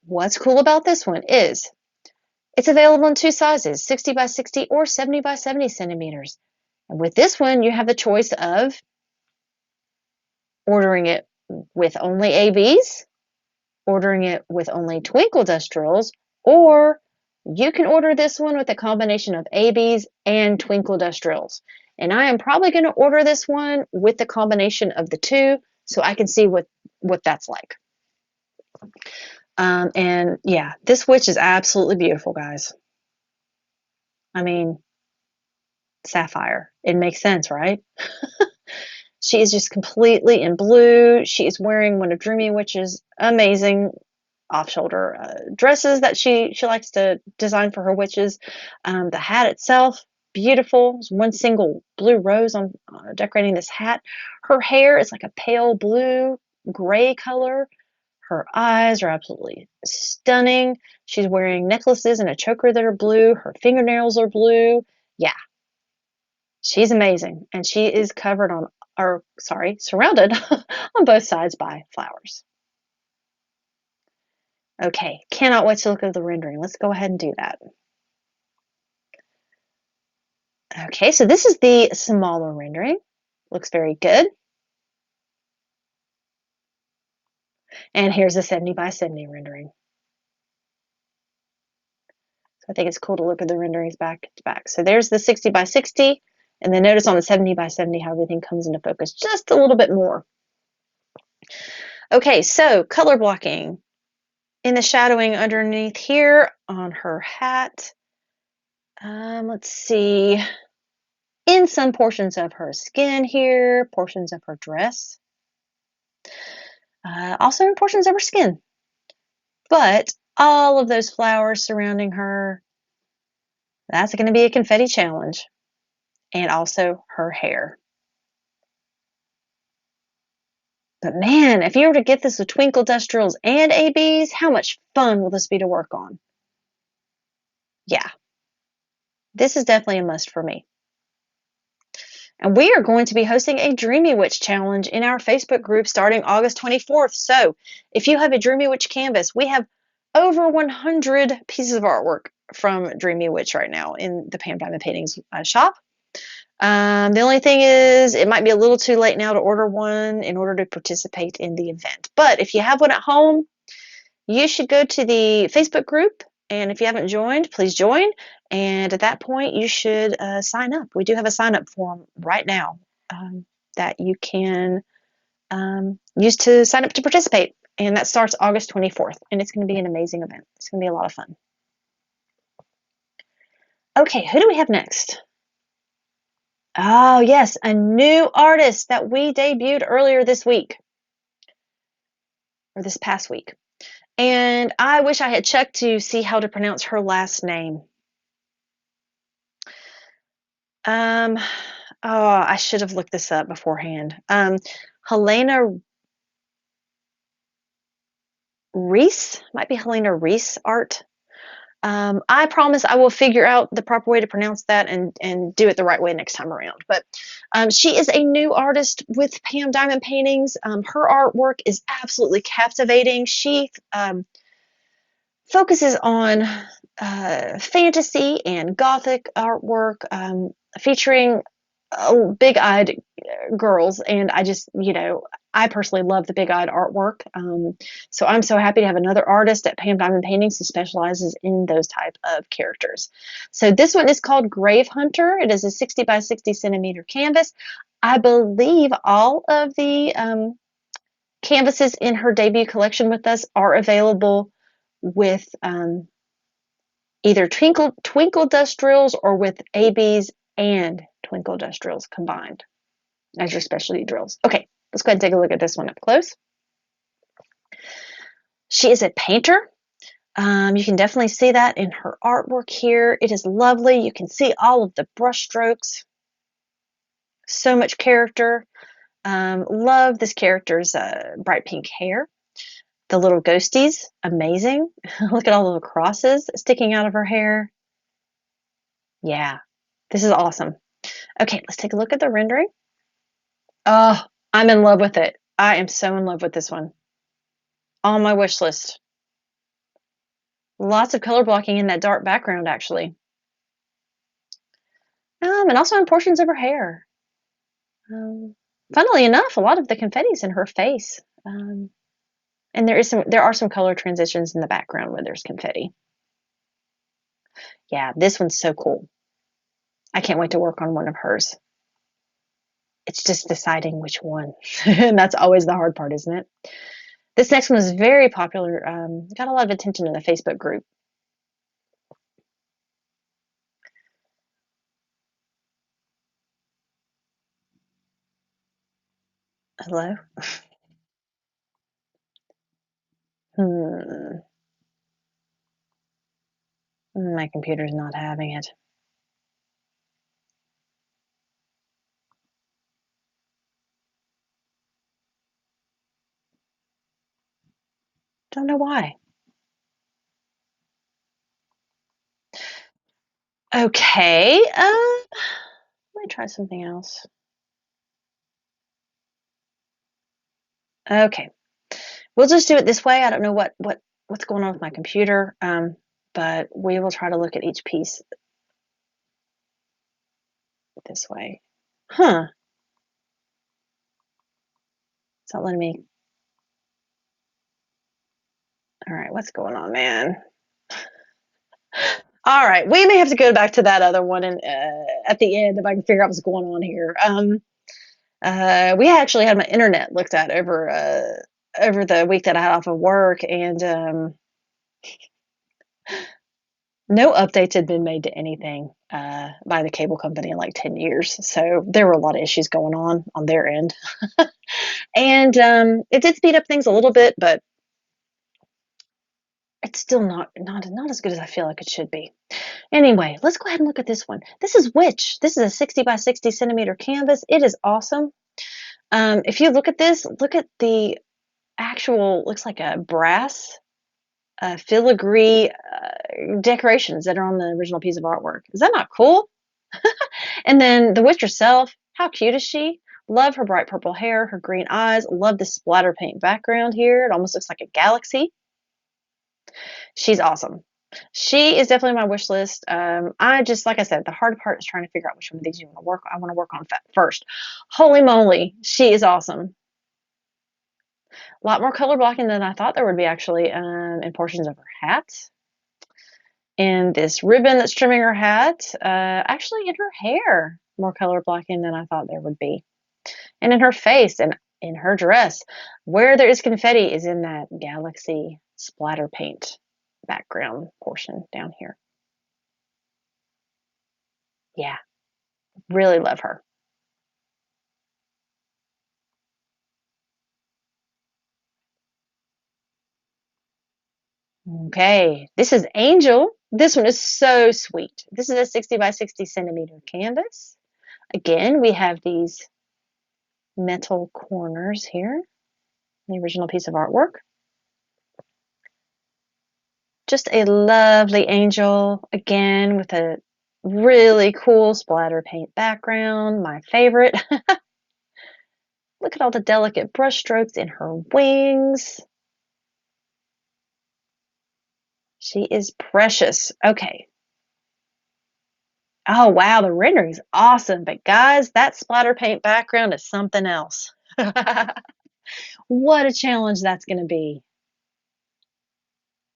what's cool about this one is it's available in two sizes, 60 by 60 or 70 by 70 centimeters. And with this one, you have the choice of ordering it with only ABs, ordering it with only twinkle dust drills, or you can order this one with a combination of ABs and twinkle dust drills. And I am probably going to order this one with the combination of the two so I can see what that's like. And yeah, this witch is absolutely beautiful, guys. I mean, sapphire. It makes sense, right? She is just completely in blue. She is wearing one of Dreamy Witch's amazing off-shoulder dresses that she likes to design for her witches. The hat itself, beautiful. There's one single blue rose on decorating this hat. Her hair is like a pale blue, gray color. Her eyes are absolutely stunning. She's wearing necklaces and a choker that are blue. Her fingernails are blue. Yeah, she's amazing. And she is covered on, or sorry, surrounded on both sides by flowers. Okay, cannot wait to look at the rendering. Let's go ahead and do that. Okay, so this is the smaller rendering. Looks very good. And here's the 70 by 70 rendering. So I think it's cool to look at the renderings back to back. So there's the 60 by 60, and then notice on the 70 by 70 how everything comes into focus just a little bit more. Okay, so color blocking. In the shadowing underneath here on her hat. Let's see. In some portions of her skin here, portions of her dress. Also in portions of her skin. But all of those flowers surrounding her, that's going to be a confetti challenge. And also her hair. But man, if you were to get this with Twinkle Dust Drills and ABs, how much fun will this be to work on? Yeah. This is definitely a must for me. And we are going to be hosting a Dreamy Witch challenge in our Facebook group starting August 24th. So if you have a Dreamy Witch canvas, we have over 100 pieces of artwork from Dreamy Witch right now in the P.A.M. Diamond Paintings shop. The only thing is it might be a little too late now to order one in order to participate in the event. But if you have one at home, you should go to the Facebook group. And if you haven't joined, please join. And at that point, you should sign up. We do have a sign-up form right now that you can use to sign up to participate. And that starts August 24th. And it's going to be an amazing event. It's going to be a lot of fun. Okay, who do we have next? Oh, yes, a new artist that we debuted earlier this week. Or this past week. And I wish I had checked to see how to pronounce her last name. Oh, I should have looked this up beforehand. Helena Reis, might be Helena Reis Art. I promise I will figure out the proper way to pronounce that and do it the right way next time around. But she is a new artist with P.A.M. Diamond Paintings. Her artwork is absolutely captivating. She focuses on fantasy and gothic artwork, featuring big-eyed girls, and I just, I personally love the big-eyed artwork. So I'm so happy to have another artist at P.A.M. Diamond Paintings who specializes in those type of characters. So this one is called Grave Hunter. It is a 60 by 60 centimeter canvas. I believe all of the canvases in her debut collection with us are available with either Twinkle Dust Drills or with ABs and Twinkle Dust Drills combined as your specialty drills. Okay, let's go ahead and take a look at this one up close. She is a painter. You can definitely see that in her artwork here. It is lovely. You can see all of the brush strokes. So much character. Love this character's bright pink hair. The little ghosties, amazing. Look at all the crosses sticking out of her hair. Yeah, this is awesome. Okay, let's take a look at the rendering. Oh, I'm in love with it. I am so in love with this one. On my wish list. Lots of color blocking in that dark background, actually. And also in portions of her hair. Funnily enough, a lot of the confetti's in her face. And there are some color transitions in the background where there's confetti. Yeah, this one's so cool. I can't wait to work on one of hers. It's just deciding which one. And that's always the hard part, isn't it? This next one is very popular. Got a lot of attention in the Facebook group. Hello? Hmm. My computer's not having it. Don't know why. Okay. Let me try something else. Okay. We'll just do it this way. I don't know what's going on with my computer. But we will try to look at each piece this way. Huh. It's not letting me. All right, what's going on, man? All right, we may have to go back to that other one and at the end if I can figure out what's going on here. We actually had my internet looked at over the week that I had off of work, and no updates had been made to anything by the cable company in like 10 years. So there were a lot of issues going on their end. And it did speed up things a little bit, but it's still not as good as I feel like it should be. Anyway, let's go ahead and look at this one. This is Witch. This is a 60 by 60 centimeter canvas. It is awesome. If you look at this, look at the actual, looks like a brass filigree decorations that are on the original piece of artwork. Is that not cool? And then the witch herself, how cute is she? Love her bright purple hair, her green eyes. Love the splatter paint background here. It almost looks like a galaxy. She's awesome. She is definitely my wish list. I just, like I said, the hard part is trying to figure out which one of these you want to work. I want to work on first. Holy moly, she is awesome. A lot more color blocking than I thought there would be actually in portions of her hat. And this ribbon that's trimming her hat, actually in her hair, more color blocking than I thought there would be. And in her face and in her dress. Where there is confetti is in that galaxy splatter paint background portion down here. Yeah, really love her. Okay, this is Angel. This one is so sweet. This is a 60 by 60 centimeter canvas. Again, we have these metal corners here, the original piece of artwork. Just a lovely angel, again, with a really cool splatter paint background, my favorite. Look at all the delicate brush strokes in her wings. She is precious. Okay. Oh, wow, the rendering is awesome. But guys, that splatter paint background is something else. What a challenge that's going to be.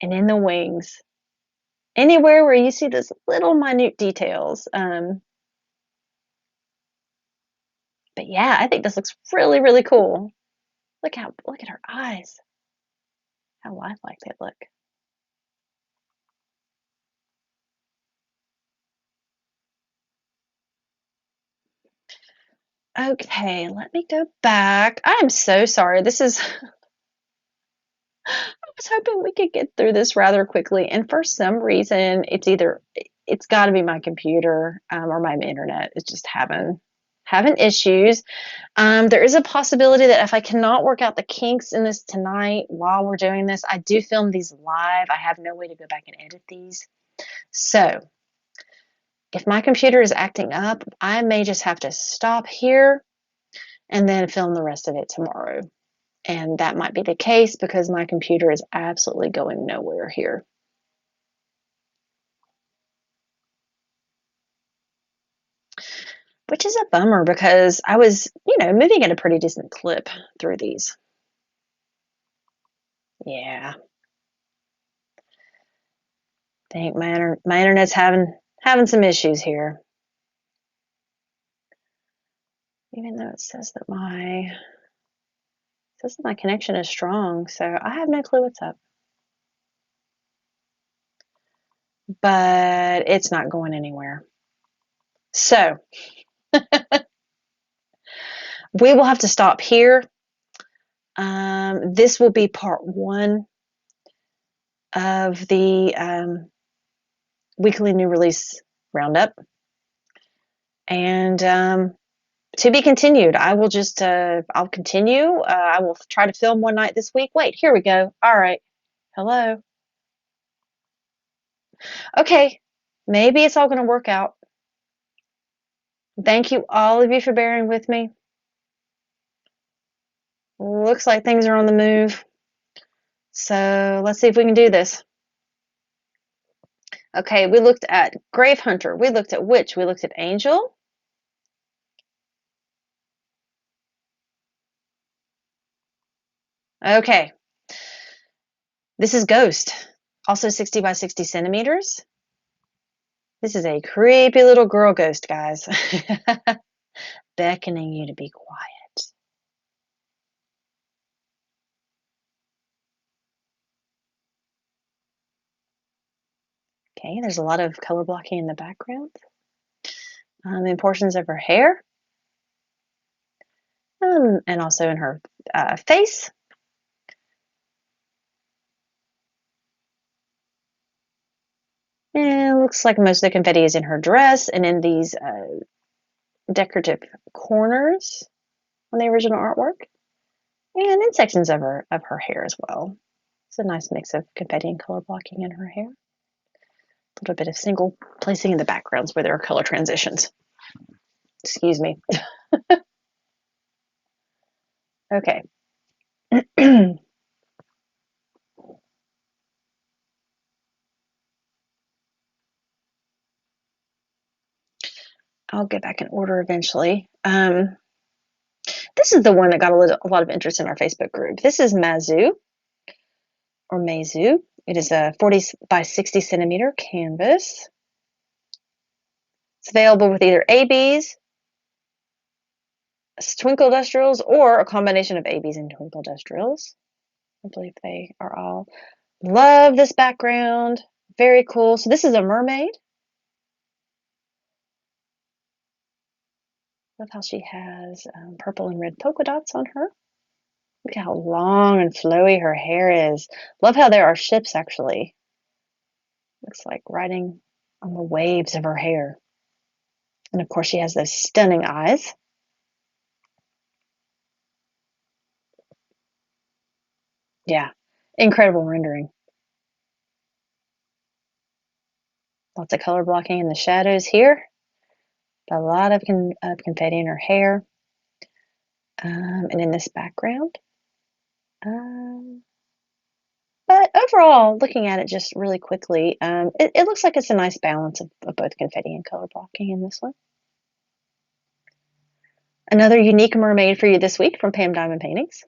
And in the wings, anywhere where you see those little minute details. But yeah, I think this looks really, really cool. Look at her eyes. How lifelike they look. Okay, let me go back. I am so sorry. This is I was hoping we could get through this rather quickly, and for some reason, it's got to be my computer or my internet. It's just having issues. There is a possibility that if I cannot work out the kinks in this tonight while we're doing this, I do film these live. I have no way to go back and edit these. So if my computer is acting up, I may just have to stop here and then film the rest of it tomorrow. And that might be the case because my computer is absolutely going nowhere here. Which is a bummer because I was, moving at a pretty decent clip through these. Yeah. I think my internet's having some issues here. Even though it says that my connection is strong, so I have no clue what's up. But it's not going anywhere. So we will have to stop here. This will be part 1 of the weekly new release roundup. And to be continued. I will just, I'll continue. I will try to film one night this week. Wait, here we go. All right. Hello. Okay. Maybe it's all going to work out. Thank you, all of you, for bearing with me. Looks like things are on the move. So let's see if we can do this. Okay, we looked at Grave Hunter. We looked at Witch. We looked at Angel. Okay. This is Ghost. Also 60 by 60 centimeters. This is a creepy little girl ghost, guys. Beckoning you to be quiet. Okay, there's a lot of color blocking in the background. In portions of her hair. And also in her face. And it looks like most of the confetti is in her dress and in these decorative corners on the original artwork. And in sections of her hair as well. It's a nice mix of confetti and color blocking in her hair. A little bit of single placing in the backgrounds where there are color transitions. Excuse me. Okay. I'll get back in order eventually. This is the one that got a lot of interest in our Facebook group. This is Mazu, or Mazu. It is a 40 by 60 centimeter canvas. It's available with either ABs, twinkle industrials, or a combination of ABs and twinkle industrials. I believe they are all. Love this background. Very cool. So this is a mermaid. Love how she has purple and red polka dots on her. Look how long and flowy her hair is. Love how there are ships, actually. Looks like riding on the waves of her hair. And of course, she has those stunning eyes. Yeah, incredible rendering. Lots of color blocking in the shadows here. A lot of confetti in her hair. And in this background. But overall, looking at it just really quickly, it looks like it's a nice balance of both confetti and color blocking in this one. Another unique mermaid for you this week from P.A.M. Diamond Paintings.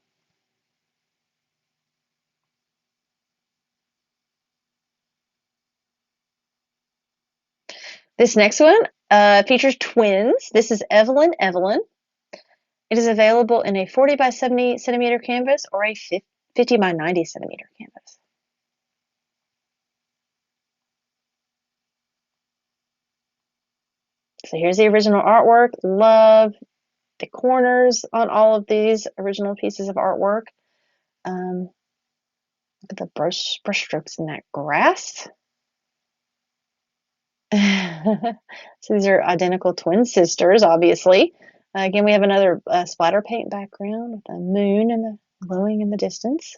This next one features twins. This is Evelyn. It is available in a 40 by 70 centimeter canvas or a 50 by 90 centimeter canvas. So here's the original artwork. Love the corners on all of these original pieces of artwork. Look at the brush strokes in that grass. So these are identical twin sisters, obviously. Again, we have another splatter paint background with a moon and the glowing in the distance.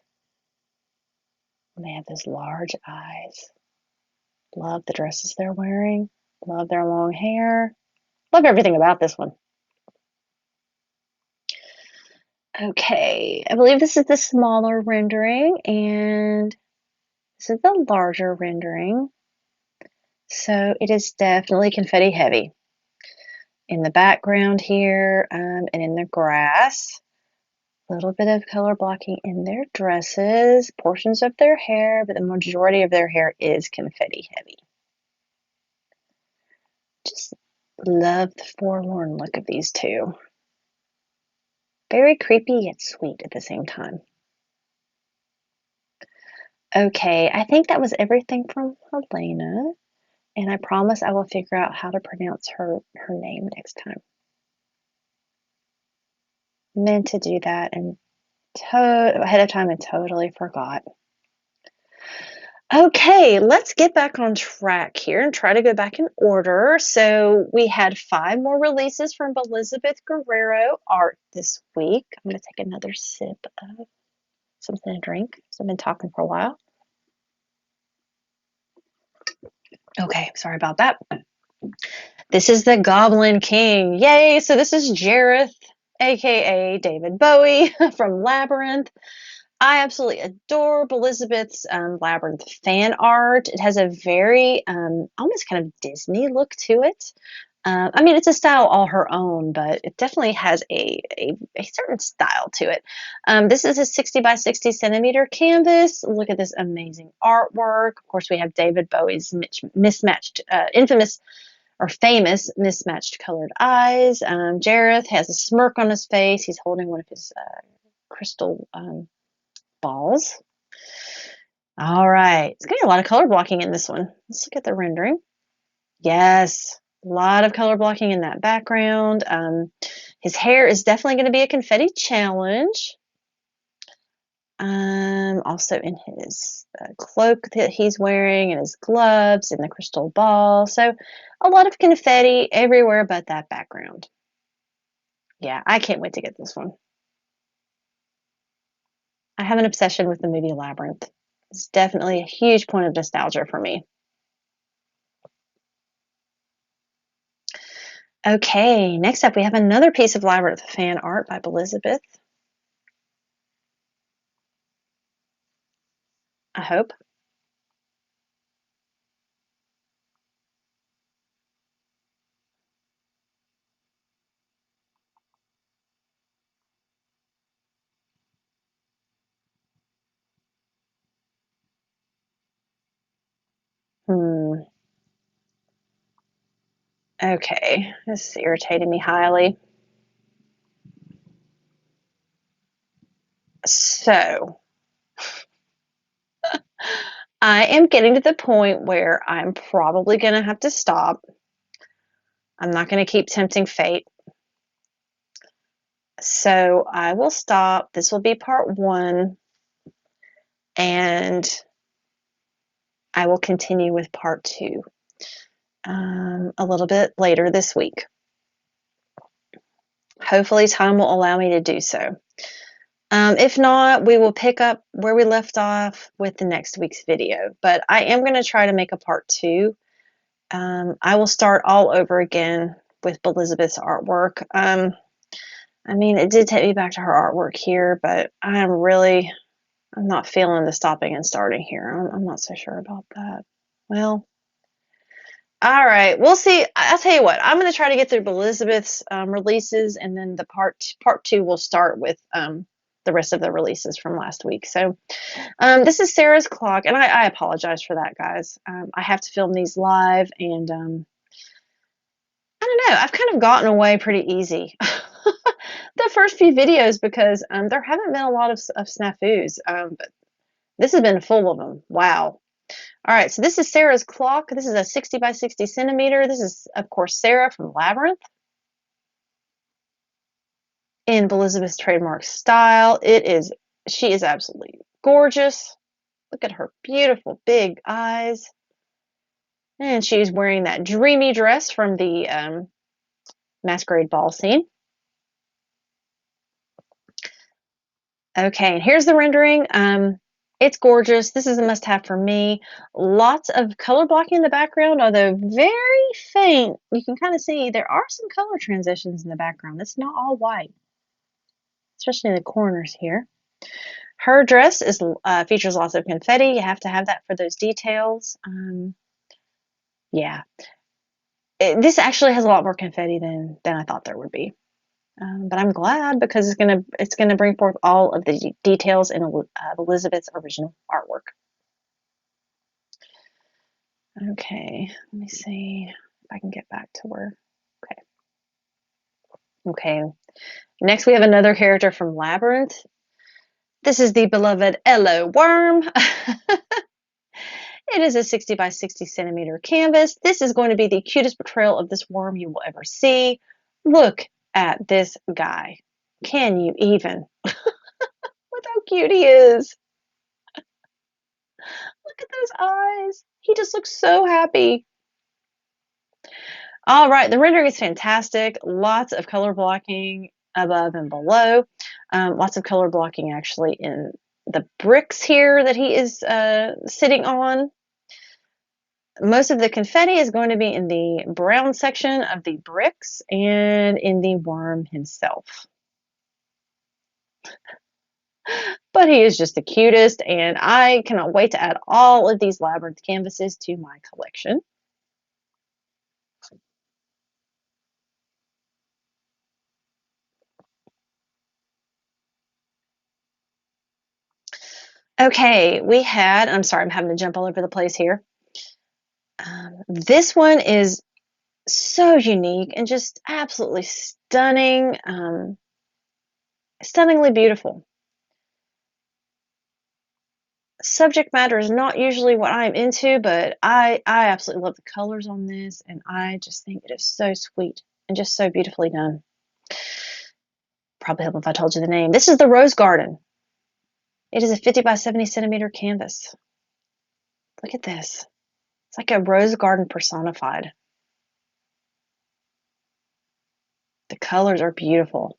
And they have those large eyes. Love the dresses they're wearing. Love their long hair. Love everything about this one. Okay, I believe this is the smaller rendering, and this is the larger rendering. So it is definitely confetti heavy. In the background here, and in the grass. A little bit of color blocking in their dresses, portions of their hair, but the majority of their hair is confetti heavy. Just love the forlorn look of these two. Very creepy yet sweet at the same time. Okay, I think that was everything from Helena, and I promise I will figure out how to pronounce her name next time. Meant to do that and ahead of time and totally forgot. Okay, let's get back on track here and try to go back in order. So we had 5 more releases from Belizabeth Guerrero art this week. I'm going to take another sip of something to drink because I've been talking for a while. Okay, sorry about that. This is the Goblin King. Yay! So this is Jareth, aka David Bowie from Labyrinth. I absolutely adore Belizabeth's Labyrinth fan art. It has a very almost kind of Disney look to it. I mean, it's a style all her own, but it definitely has a certain style to it. This is a 60 by 60 centimeter canvas. Look at this amazing artwork. Of course, we have David Bowie's mismatched, infamous or famous mismatched colored eyes. Jareth has a smirk on his face. He's holding one of his crystal balls. All right, it's getting a lot of color blocking in this one. Let's look at the rendering. Yes, a lot of color blocking in that background. His hair is definitely going to be a confetti challenge. Also in his cloak that he's wearing and his gloves and the crystal ball. So a lot of confetti everywhere but that background. Yeah, I can't wait to get this one. I have an obsession with the movie Labyrinth. It's definitely a huge point of nostalgia for me. Okay, next up we have another piece of Labyrinth fan art by Belizabeth. I hope. Okay, this is irritating me highly. So, I am getting to the point where I'm probably going to have to stop. I'm not going to keep tempting fate. So, I will stop. This will be part 1. And I will continue with part 2 a little bit later this week. Hopefully, time will allow me to do so. If not, we will pick up where we left off with the next week's video. But I am going to try to make a part 2. I will start all over again with Belizabeth's artwork. I mean, it did take me back to her artwork here, but I'm not feeling the stopping and starting here. I'm not so sure about that. Well, all right, we'll see. I'll tell you what. I'm going to try to get through Belizabeth's releases, and then the part 2 will start with the rest of the releases from last week. So this is Sarah's clock, and I apologize for that, guys. I have to film these live, and I don't know. I've kind of gotten away pretty easy the first few videos because there haven't been a lot of snafus, but this has been full of them. Wow. All right, so this is Sarah's clock. This is a 60 by 60 centimeter. This is, of course, Sarah from Labyrinth in Belizabeth's trademark style. She is absolutely gorgeous. Look at her beautiful big eyes. And she's wearing that dreamy dress from the masquerade ball scene. Okay, and here's the rendering. It's gorgeous. This is a must-have for me. Lots of color blocking in the background, although very faint. You can kind of see there are some color transitions in the background. It's not all white, especially in the corners here. Her dress features lots of confetti. You have to have that for those details. Yeah, this actually has a lot more confetti than I thought there would be. But I'm glad because it's gonna bring forth all of the details in Belizabeth's original artwork. Okay, let me see if I can get back to where. Okay. Next, we have another character from Labyrinth. This is the beloved Elo Worm. It is a 60 by 60 centimeter canvas. This is going to be the cutest portrayal of this worm you will ever see. Look at this guy. Can you even? Look how cute he is. Look at those eyes. He just looks so happy. All right, the rendering is fantastic. Lots of color blocking above and below. Lots of color blocking actually in the bricks here that he is sitting on. Most of the confetti is going to be in the brown section of the bricks and in the worm himself. But he is just the cutest, and I cannot wait to add all of these Labyrinth canvases to my collection. Okay, I'm sorry, I'm having to jump all over the place here. This one is so unique and just absolutely stunning, stunningly beautiful. Subject matter is not usually what I'm into, but I absolutely love the colors on this, and I just think it is so sweet and just so beautifully done. Probably help if I told you the name. This is the Rose Garden. It is a 50 by 70 centimeter canvas. Look at this. It's like a rose garden personified. The colors are beautiful.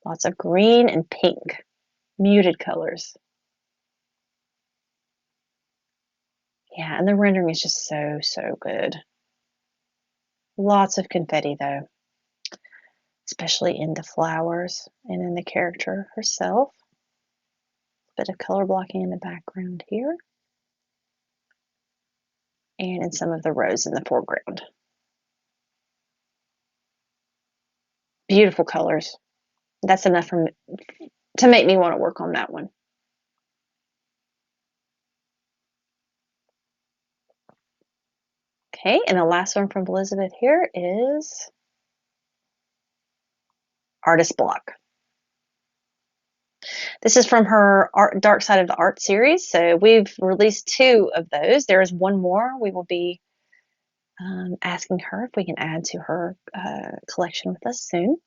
Lots of green and pink, muted colors. Yeah, and the rendering is just so, so good. Lots of confetti though, especially in the flowers and in the character herself. A bit of color blocking in the background here. And in some of the rose in the foreground. Beautiful colors. That's enough to make me want to work on that one. Okay, and the last one from Belizabeth here is Artist Block. This is from her Dark Side of the Art series. So we've released 2 of those. There is one more. We will be asking her if we can add to her collection with us soon.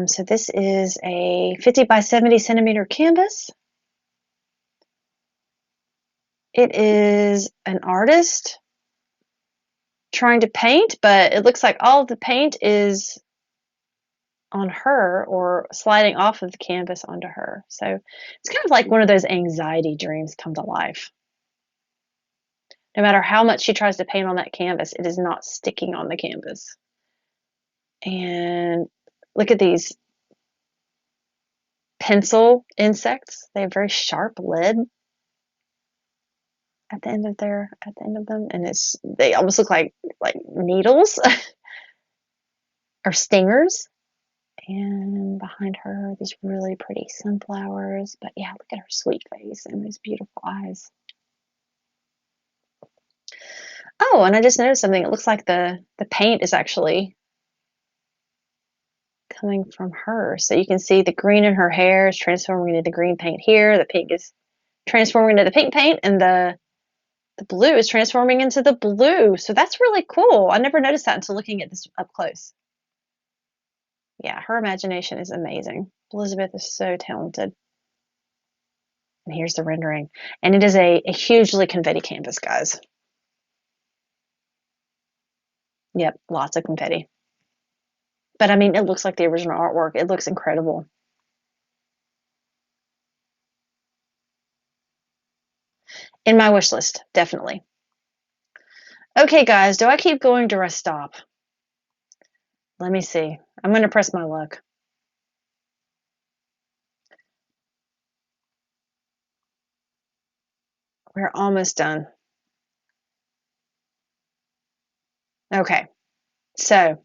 So this is a 50 by 70 centimeter canvas. It is an artist trying to paint, but it looks like all of the paint is on her or sliding off of the canvas onto her. So it's kind of like one of those anxiety dreams come to life. No matter how much she tries to paint on that canvas, it is not sticking on the canvas. And look at these pencil insects. They have very sharp lead at the end of them, and they almost look like needles or stingers. And behind her, these really pretty sunflowers. But yeah, look at her sweet face and those beautiful eyes. Oh, and I just noticed something. It looks like the paint is actually coming from her. So you can see the green in her hair is transforming into the green paint here. The pink is transforming into the pink paint, and the blue is transforming into the blue. So that's really cool. I never noticed that until looking at this up close. Yeah, her imagination is amazing. Belizabeth is so talented. And here's the rendering. And it is a hugely confetti canvas, guys. Yep, lots of confetti. But I mean, it looks like the original artwork. It looks incredible. In my wish list, definitely. Okay, guys, do I keep going? Do I stop? Let me see. I'm going to press my luck. We're almost done. Okay, so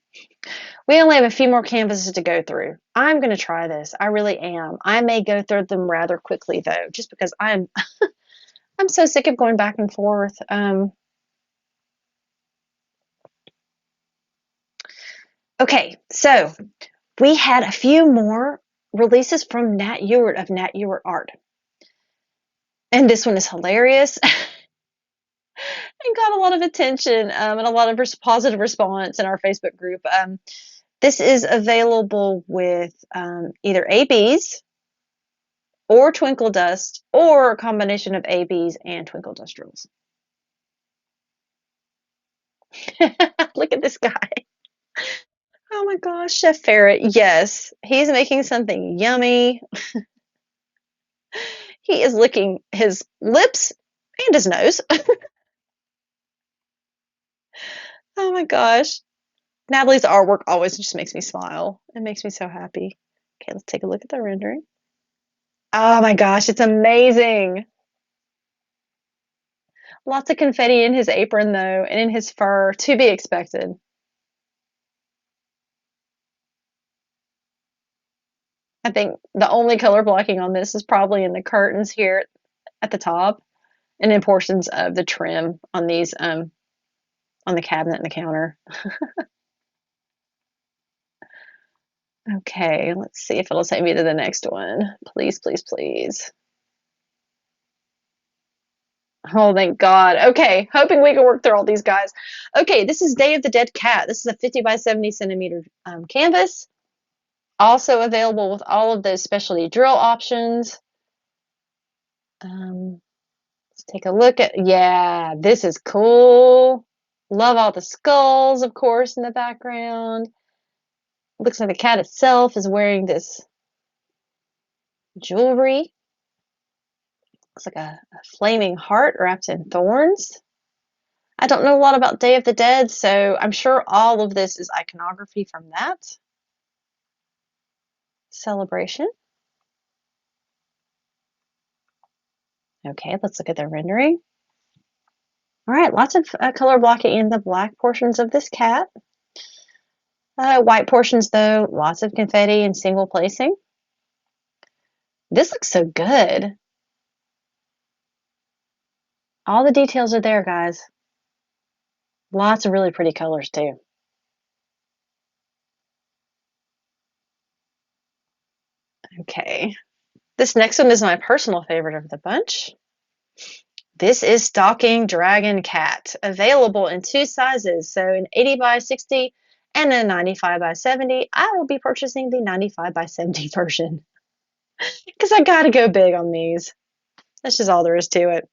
we only have a few more canvases to go through. I'm going to try this. I really am. I may go through them rather quickly, though, just because I'm so sick of going back and forth. Okay, so we had a few more releases from Nat Ewert of Nat Ewert Art. And this one is hilarious and got a lot of attention and a lot of positive response in our Facebook group. This is available with either ABs or Twinkle Dust or a combination of ABs and Twinkle Dust drills. Look at this guy. Oh my gosh, Chef Ferret. Yes, he's making something yummy. He is licking his lips and his nose. Oh my gosh. Natalie's artwork always just makes me smile. It makes me so happy. Okay, let's take a look at the rendering. Oh my gosh, it's amazing. Lots of confetti in his apron though, and in his fur, to be expected. I think the only color blocking on this is probably in the curtains here at the top and in portions of the trim on these on the cabinet and the counter. Okay, let's see if it'll take me to the next one. Please, please, please. Oh, thank God. Okay, hoping we can work through all these guys. Okay, this is Day of the Dead Cat. This is a 50 by 70 centimeter canvas. Also available with all of those specialty drill options. Let's take a look at, yeah, this is cool. Love all the skulls, of course, in the background. Looks like the cat itself is wearing this jewelry. Looks like a flaming heart wrapped in thorns. I don't know a lot about Day of the Dead, so I'm sure all of this is iconography from that celebration. Okay, let's look at the rendering. All right, lots of color blocking in the black portions of this cat. White portions, though, lots of confetti and single placing. This looks so good. All the details are there, guys. Lots of really pretty colors, too. Okay. This next one is my personal favorite of the bunch. This is Stalking Dragon Cat, available in two sizes, so an 80 by 60 and a 95 by 70. I will be purchasing the 95 by 70 version because I gotta go big on these. That's just all there is to it.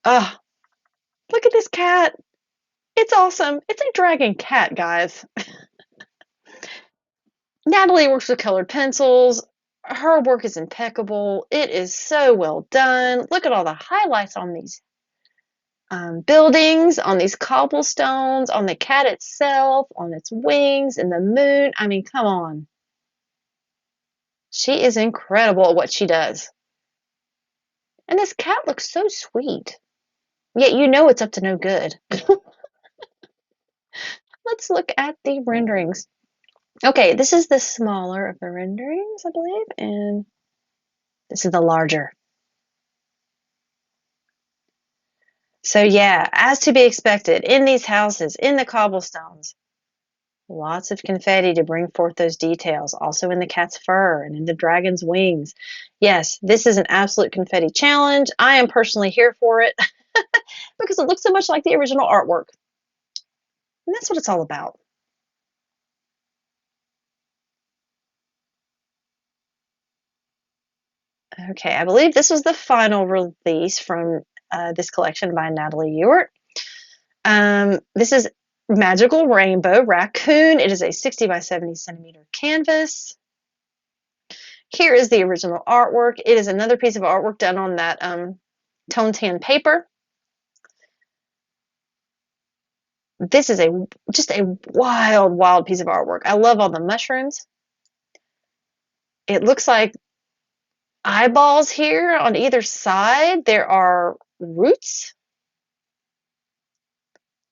Oh, look at this cat. It's awesome. It's a dragon cat, guys. Natalie works with colored pencils. Her work is impeccable. It is so well done. Look at all the highlights on these buildings, on these cobblestones, on the cat itself, on its wings, and the moon. I mean, come on. She is incredible at what she does. And this cat looks so sweet. Yet you know it's up to no good. Let's look at the renderings. Okay, this is the smaller of the renderings, I believe, and this is the larger. So yeah, as to be expected, in these houses, in the cobblestones, lots of confetti to bring forth those details. Also in the cat's fur and in the dragon's wings. Yes, this is an absolute confetti challenge. I am personally here for it because it looks so much like the original artwork. And that's what it's all about. Okay, I believe this was the final release from this collection by Natalie Ewert. This is Magical Rainbow Raccoon. It is a 60 by 70 centimeter canvas. Here is the original artwork. It is another piece of artwork done on that tone tan paper. This is just a wild, wild piece of artwork. I love all the mushrooms. It looks like eyeballs here on either side. There are roots.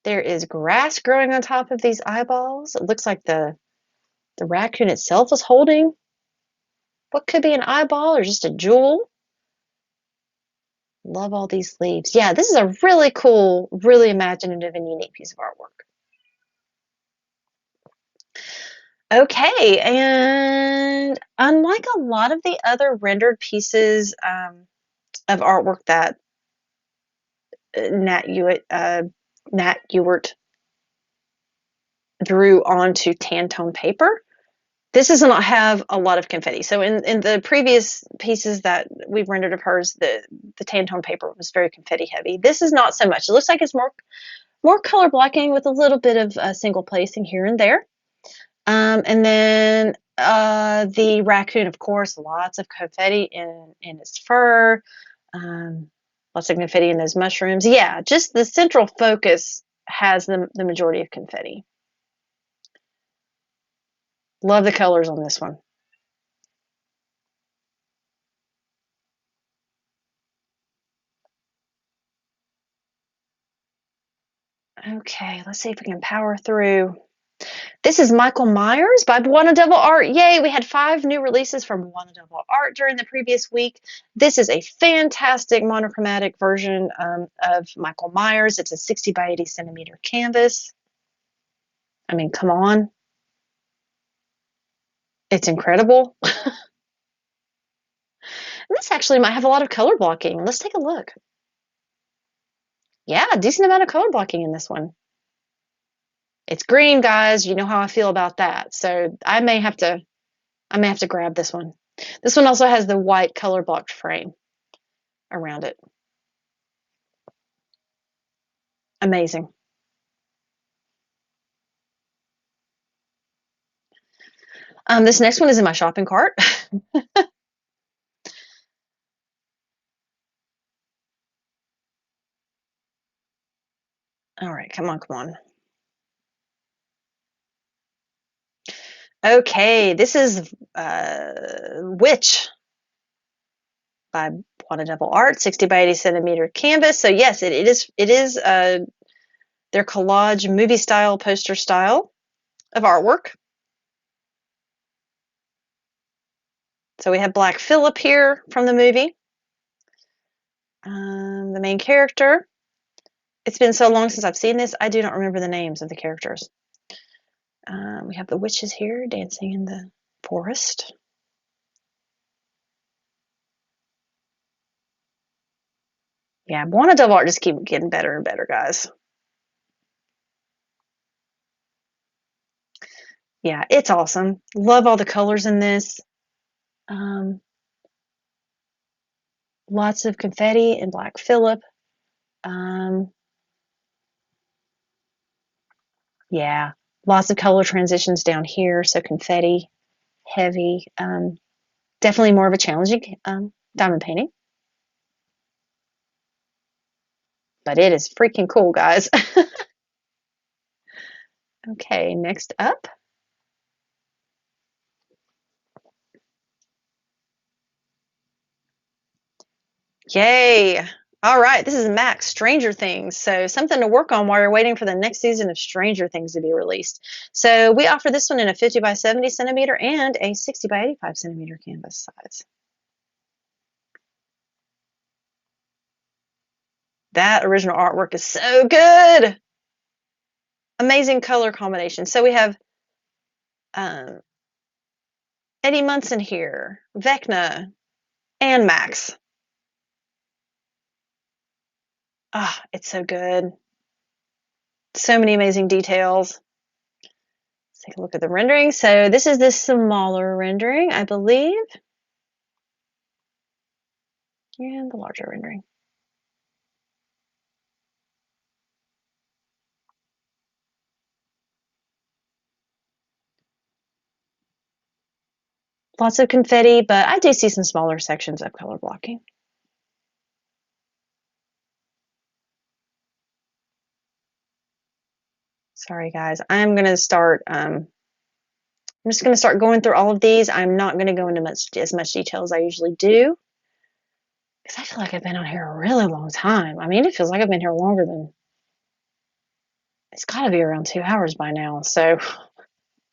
There is grass growing on top of these eyeballs. It looks like the raccoon itself is holding what could be an eyeball or just a jewel. Love all these leaves. Yeah, this is a really cool, really imaginative and unique piece of artwork. Okay, and unlike a lot of the other rendered pieces of artwork that Nat Ewert drew onto Tantone paper, this does not have a lot of confetti. So in the previous pieces that we've rendered of hers, the Tantone paper was very confetti heavy. This is not so much. It looks like it's more color blocking with a little bit of single placing here and there. And then the raccoon, of course, lots of confetti in its fur. Lots of confetti in those mushrooms. Yeah, just the central focus has the majority of confetti. Love the colors on this one. Okay, let's see if we can power through. This is Michael Myers by BwanaDevilArt. Yay, we had 5 new releases from BwanaDevilArt during the previous week. This is a fantastic monochromatic version of Michael Myers. It's a 60 by 80 centimeter canvas. I mean, come on. It's incredible. This actually might have a lot of color blocking. Let's take a look. Yeah, a decent amount of color blocking in this one. It's green, guys. You know how I feel about that. So I may have to grab this one. This one also has the white color blocked frame around it. Amazing. This next one is in my shopping cart. All right, come on, come on. Okay, this is Witch by BwanaDevilArt, 60 by 80 centimeter canvas. So yes, it is their collage movie style poster style of artwork. So we have Black Phillip here from the movie, the main character. It's been so long since I've seen this, I do not remember the names of the characters. We have the witches here dancing in the forest. Yeah, BwanaDevilArt just keep getting better and better, guys. Yeah, it's awesome. Love all the colors in this. Lots of confetti and Black Phillip. Yeah, lots of color transitions down here. So confetti, heavy. Definitely more of a challenging diamond painting. But it is freaking cool, guys. Okay, next up. Yay! All right, this is Max, Stranger Things. So something to work on while you're waiting for the next season of Stranger Things to be released. So we offer this one in a 50 by 70 centimeter and a 60 by 85 centimeter canvas size. That original artwork is so good. Amazing color combination. So we have Eddie Munson here, Vecna, and Max. Ah, it's so good. So many amazing details. Let's take a look at the rendering. So this is the smaller rendering, I believe. And the larger rendering. Lots of confetti, but I do see some smaller sections of color blocking. Sorry, guys. I'm just going to start going through all of these. I'm not going to go into as much detail as I usually do, because I feel like I've been on here a really long time. I mean, it feels like I've been here longer than, it's got to be around 2 hours by now. So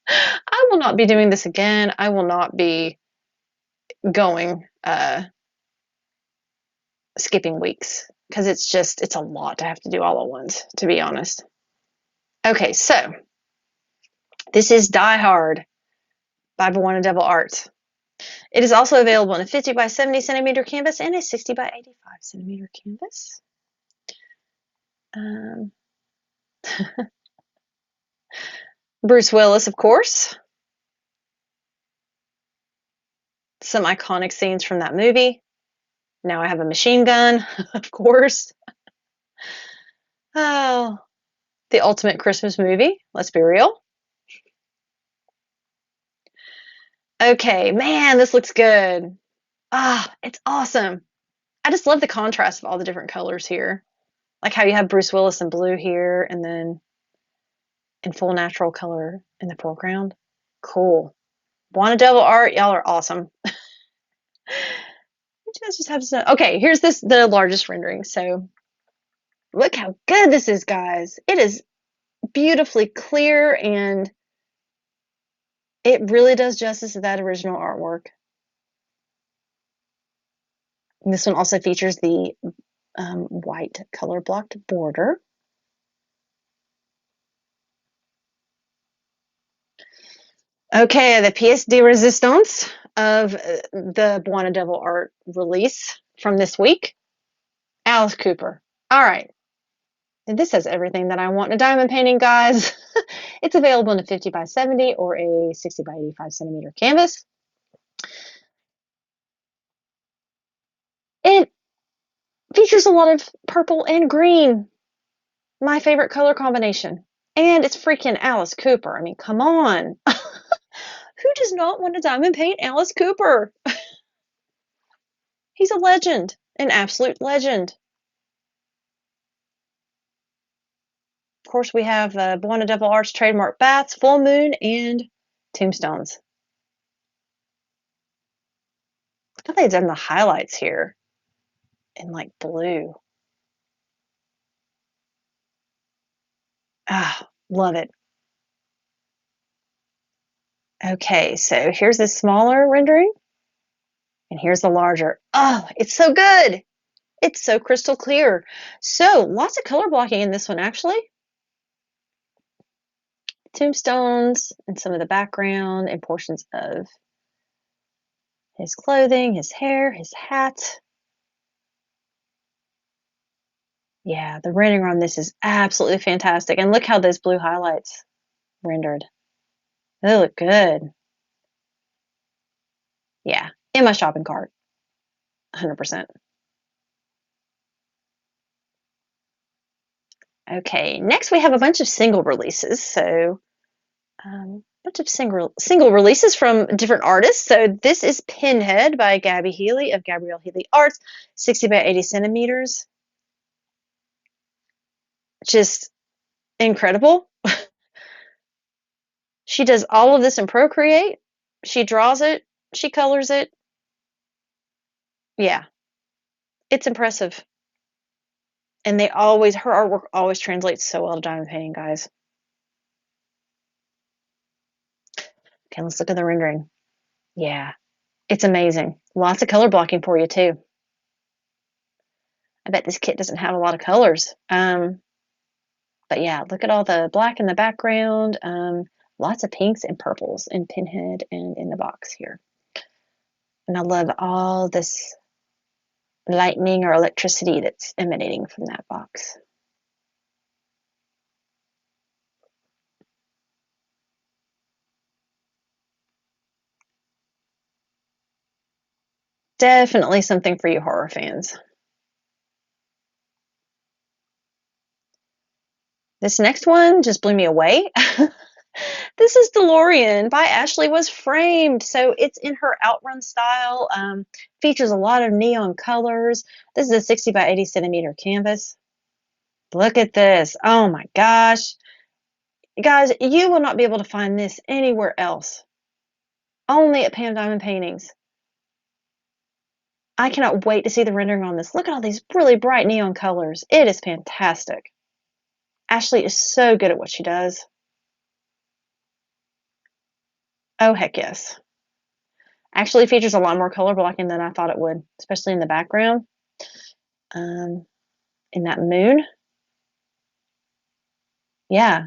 I will not be doing this again. I will not be going, skipping weeks, because it's a lot to have to do all at once, to be honest. Okay, so this is Die Hard by BwanaDevilArt. It is also available in a 50 by 70 centimeter canvas and a 60 by 85 centimeter canvas. Bruce Willis, of course. Some iconic scenes from that movie. Now I have a machine gun, of course. Oh, the ultimate Christmas movie. Let's be real. Okay, man, this looks good. Ah, it's awesome. I just love the contrast of all the different colors here. Like how you have Bruce Willis in blue here and then in full natural color in the foreground. Cool. BwanaDevilArt, y'all are awesome. You guys just have some. Okay, here's the largest rendering. So look how good this is, guys. It is beautifully clear and it really does justice to that original artwork. And this one also features the white color blocked border. Okay, the pièce de résistance of the BwanaDevilArt release from this week, Alice Cooper. All right, and this has everything that I want in a diamond painting, guys. It's available in a 50 by 70 or a 60 by 85 centimeter canvas. It features a lot of purple and green, my favorite color combination. And it's freaking Alice Cooper. I mean, come on. Who does not want to diamond paint Alice Cooper? He's a legend, an absolute legend. Of course, we have BwanaDevilArt's trademark bats, full moon, and tombstones. Look how they've done the highlights here in like blue. Ah, love it. Okay, so here's the smaller rendering, and here's the larger. Oh, it's so good. It's so crystal clear. So lots of color blocking in this one, actually. Tombstones and some of the background and portions of his clothing, his hair, his hat. Yeah, the rendering on this is absolutely fantastic. And look how those blue highlights rendered. They look good. Yeah, in my shopping cart, 100%. Okay, next we have a bunch of single releases. So a bunch of single releases from different artists. So this is Pinhead by Gaby Healey of Gabrielle Healey Arts, 60 by 80 centimeters. Just incredible. She does all of this in Procreate. She draws it. She colors it. Yeah, it's impressive. And her artwork always translates so well to diamond painting, guys. Okay, let's look at the rendering. Yeah, it's amazing. Lots of color blocking for you too. I bet this kit doesn't have a lot of colors. But yeah, look at all the black in the background. Lots of pinks and purples in Pinhead and in the box here. And I love all this lightning or electricity that's emanating from that box. Definitely something for you horror fans. This next one just blew me away. This is DeLorean by Ashley Was Framed. So it's in her outrun style, features a lot of neon colors. This is a 60 by 80 centimeter canvas. Look at this. Oh my gosh. Guys, you will not be able to find this anywhere else. Only at P.A.M. Diamond Paintings. I cannot wait to see the rendering on this. Look at all these really bright neon colors. It is fantastic. Ashley is so good at what she does. Oh, heck yes. Actually features a lot more color blocking than I thought it would, especially in the background. In that moon. Yeah.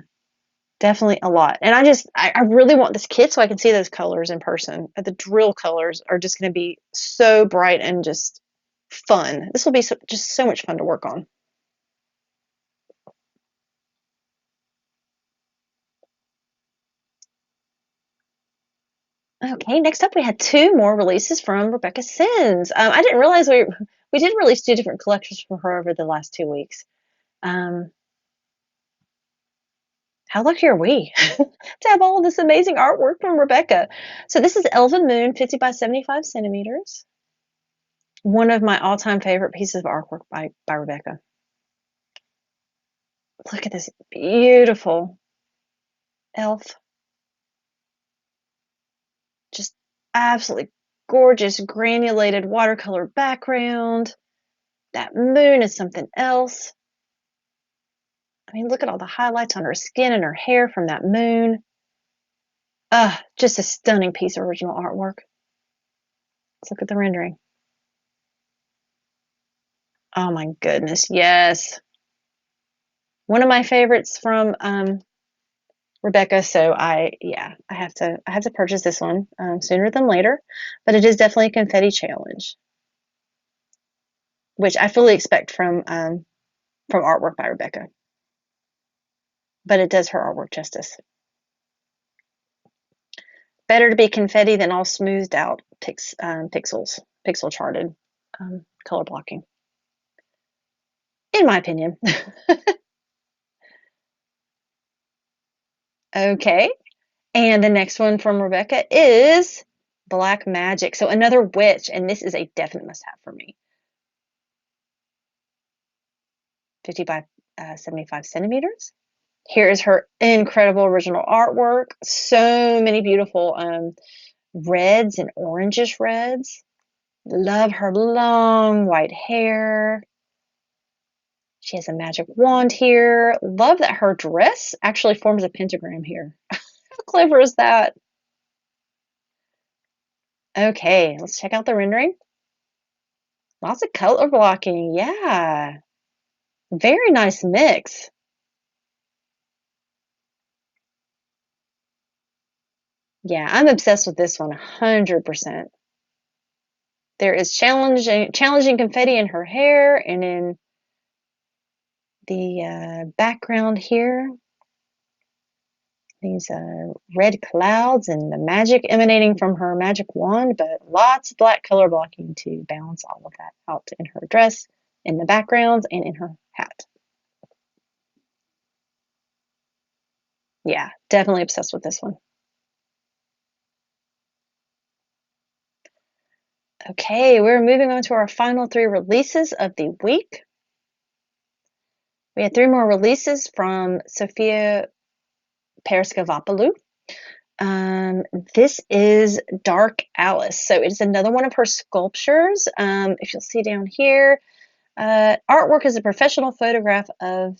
Definitely a lot. And I really want this kit so I can see those colors in person. The drill colors are just going to be so bright and just fun. This will be just so much fun to work on. Okay, next up we had 2 more releases from Rebecca Sinz. I didn't realize we did release 2 different collections from her over the last 2 weeks. How lucky are we to have all of this amazing artwork from Rebecca? So this is Elven Moon, 50 by 75 centimeters. One of my all-time favorite pieces of artwork by Rebecca. Look at this beautiful elf. Just absolutely gorgeous granulated watercolor background. That moon is something else. I mean, look at all the highlights on her skin and her hair from that moon. Just a stunning piece of original artwork. Let's look at the rendering. Oh my goodness, yes. One of my favorites from Rebecca, so I have to purchase this one sooner than later, but it is definitely a confetti challenge, which I fully expect from artwork by Rebecca, but it does her artwork justice. Better to be confetti than all smoothed out pixel charted color blocking, in my opinion. Okay, and the next one from Rebecca is Black Magic. So another witch, and this is a definite must-have for me. 50 by 75 centimeters. Here is her incredible original artwork. So many beautiful reds and orangish reds. Love her long white hair. She has a magic wand here. Love that her dress actually forms a pentagram here. How clever is that? Okay, let's check out the rendering. Lots of color blocking. Yeah. Very nice mix. Yeah, I'm obsessed with this one 100%. There is challenging confetti in her hair and in the background here. These red clouds and the magic emanating from her magic wand, but lots of black color blocking to balance all of that out in her dress, in the background, and in her hat. Yeah, definitely obsessed with this one. Okay, we're moving on to our final 3 releases of the week. We had 3 more releases from Sophia Paraskevopoulou. This is Dark Alice. So it's another one of her sculptures. If you'll see down here, artwork is a professional photograph of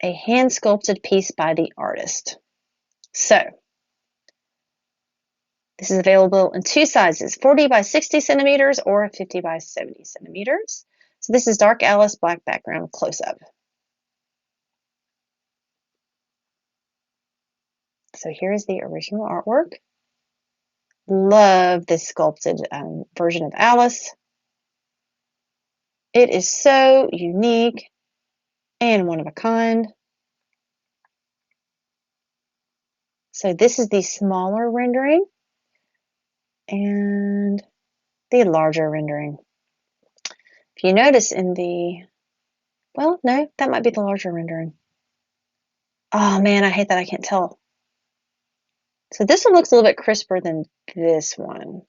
a hand-sculpted piece by the artist. So this is available in 2 sizes, 40 by 60 centimeters or 50 by 70 centimeters. So this is Dark Alice, black background, close-up. So here is the original artwork. Love this sculpted version of Alice. It is so unique and one of a kind. So this is the smaller rendering and the larger rendering. If you notice in the, well, no, that might be the larger rendering. Oh man, I hate that I can't tell. So this one looks a little bit crisper than this one.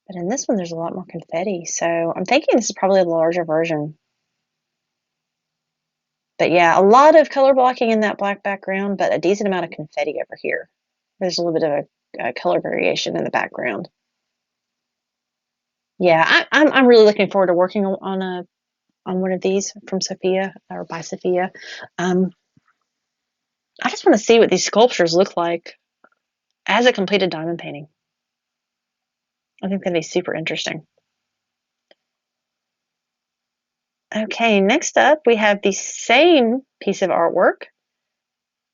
But in this one, there's a lot more confetti. So I'm thinking this is probably the larger version. But yeah, a lot of color blocking in that black background, but a decent amount of confetti over here. There's a little bit of a color variation in the background. Yeah, I'm really looking forward to working on one of these from Sophia or by Sophia. I just want to see what these sculptures look like as a completed diamond painting. I think that'd be super interesting. Okay, next up we have the same piece of artwork,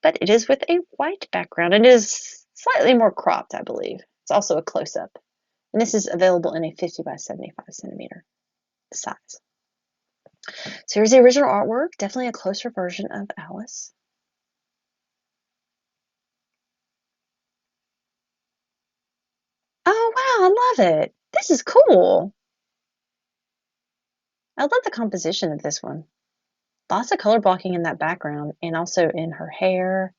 but it is with a white background. It is slightly more cropped, I believe. It's also a close-up. And this is available in a 50 by 75 centimeter size. So here's the original artwork, definitely a closer version of Alice. Oh, wow, I love it. This is cool. I love the composition of this one. Lots of color blocking in that background and also in her hair.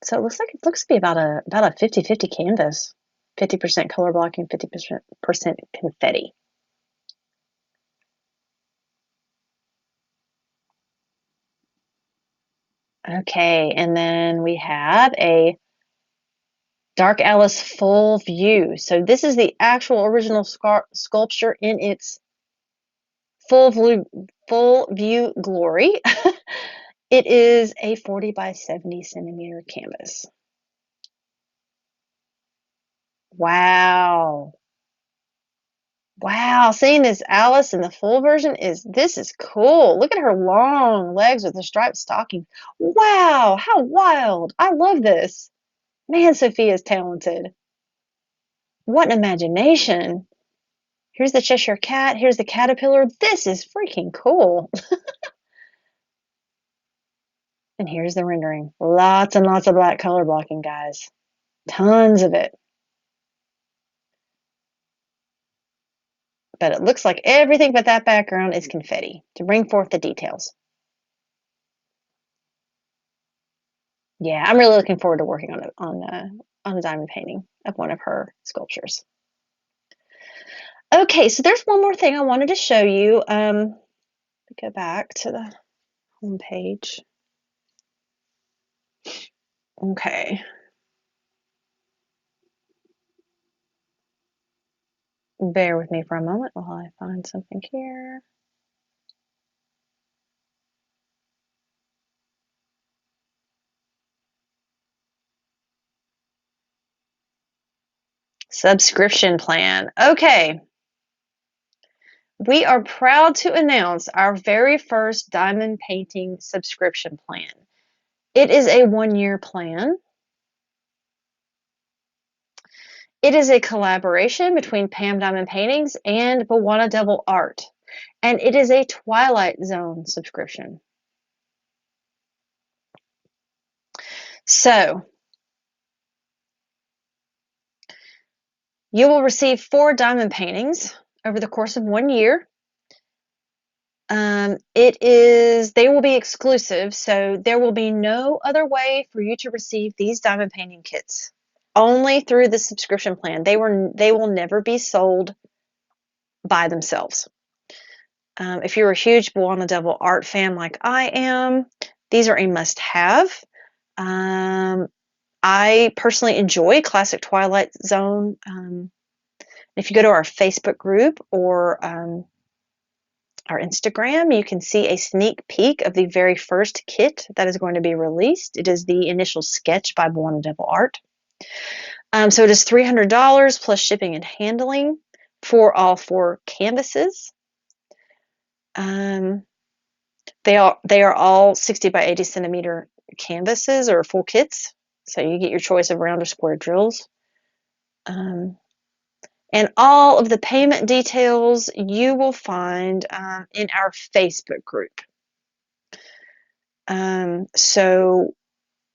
So it looks to be about a 50-50 canvas. 50% color blocking, 50% confetti. Okay, and then we have a Dark Alice full view. So this is the actual original sculpture in its full view glory. It is a 40 by 70 centimeter canvas. Wow. Wow, seeing this Alice in the full version this is cool. Look at her long legs with the striped stockings. Wow, how wild. I love this. Man, Sophia's talented. What an imagination. Here's the Cheshire Cat. Here's the caterpillar. This is freaking cool. And here's the rendering. Lots and lots of black color blocking, guys. Tons of it. But it looks like everything but that background is confetti to bring forth the details. Yeah, I'm really looking forward to working on a diamond painting of one of her sculptures. Okay, so there's one more thing I wanted to show you. Go back to the home page. Okay. Bear with me for a moment while I find something here. Subscription plan. Okay. We are proud to announce our very first diamond painting subscription plan. It is a 1-year plan. It is a collaboration between P.A.M. Diamond Paintings and BwanaDevilArt, and it is a Twilight Zone subscription. So, you will receive 4 diamond paintings over the course of 1 year. They will be exclusive, so there will be no other way for you to receive these diamond painting kits. Only through the subscription plan. They will never be sold by themselves. If you're a huge BwanaDevilArt fan like I am, these are a must-have. I personally enjoy Classic Twilight Zone. If you go to our Facebook group or our Instagram, you can see a sneak peek of the very first kit that is going to be released. It is the initial sketch by BwanaDevilArt. So it is $300 plus shipping and handling for all 4 canvases. They are all 60 by 80 centimeter canvases or full kits. So you get your choice of round or square drills. And all of the payment details you will find in our Facebook group. So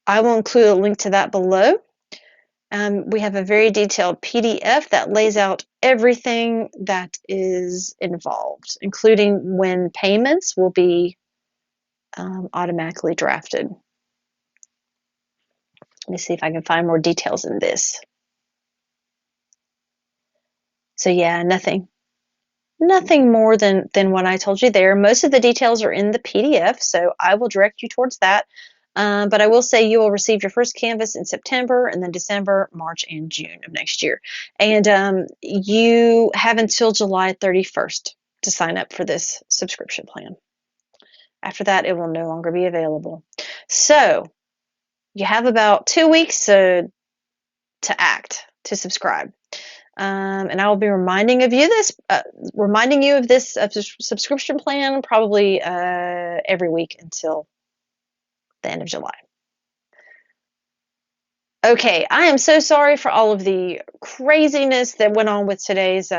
I will include a link to that below. We have a very detailed PDF that lays out everything that is involved, including when payments will be automatically drafted. Let me see if I can find more details in this. So yeah, nothing more than what I told you there. Most of the details are in the PDF, so I will direct you towards that. But I will say you will receive your first canvas in September, and then December, March, and June of next year. And you have until July 31st to sign up for this subscription plan. After that, it will no longer be available. So you have about 2 weeks to subscribe. And I will be reminding you of this subscription plan probably every week until the end of July. Okay, I am so sorry for all of the craziness that went on with today's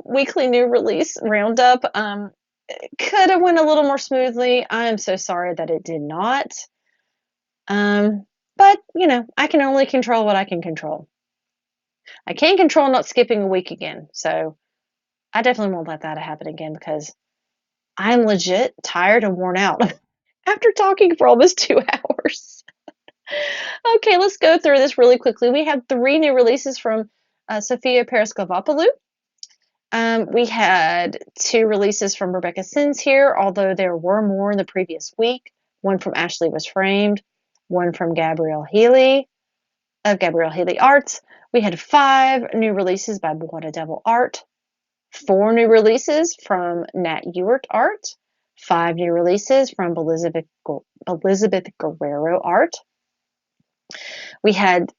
weekly new release roundup. Could have went a little more smoothly. I am so sorry that it did not. But I can only control what I can control. I can't control not skipping a week again, so I definitely won't let that happen again because I'm legit tired and worn out after talking for almost 2 hours. Okay, let's go through this really quickly. We have 3 new releases from Sophia Paraskevopoulou. We had 2 releases from Rebecca Sinz here, although there were more in the previous week. One from Ashley Was Framed, one from Gabrielle Healey of Gabrielle Healey Arts. We had 5 new releases by BwanaDevilArt, 4 new releases from Nat Ewert Art, 5 new releases from Belizabeth Guerrero Art. We had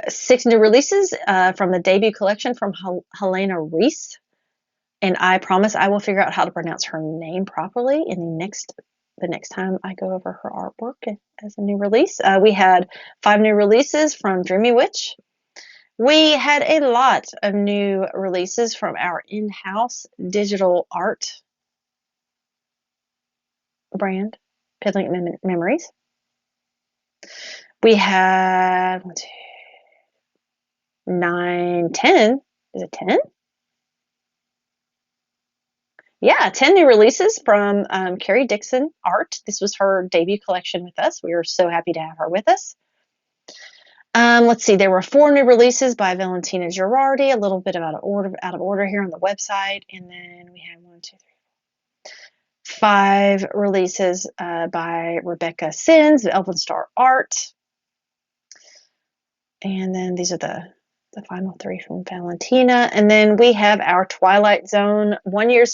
6 new releases from the debut collection from Helena Reis. And I promise I will figure out how to pronounce her name properly in the next time I go over her artwork as a new release. We had 5 new releases from Dreamy Witch. We had a lot of new releases from our in-house digital art brand, Piddling Memories. We had 9, 10. Is it 10? Yeah, 10 new releases from Kerri Dixon Art. This was her debut collection with us. We were so happy to have her with us. Let's see, there were 4 new releases by Valentina Ghirardi, a little bit out of order here on the website. And then we had 5 releases by Rebecca Sinz, Elvenstar Art. And then these are the final 3 from Valentina. And then we have our Twilight Zone 1-year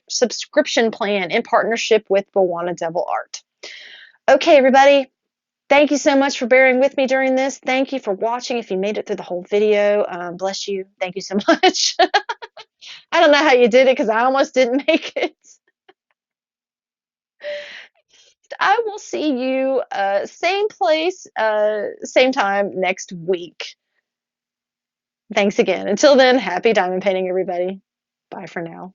subscription plan in partnership with BwanaDevilArt. Okay, everybody. Thank you so much for bearing with me during this. Thank you for watching. If you made it through the whole video, bless you. Thank you so much. I don't know how you did it because I almost didn't make it. I will see you same place, same time next week. Thanks again. Until then, happy diamond painting, everybody. Bye for now.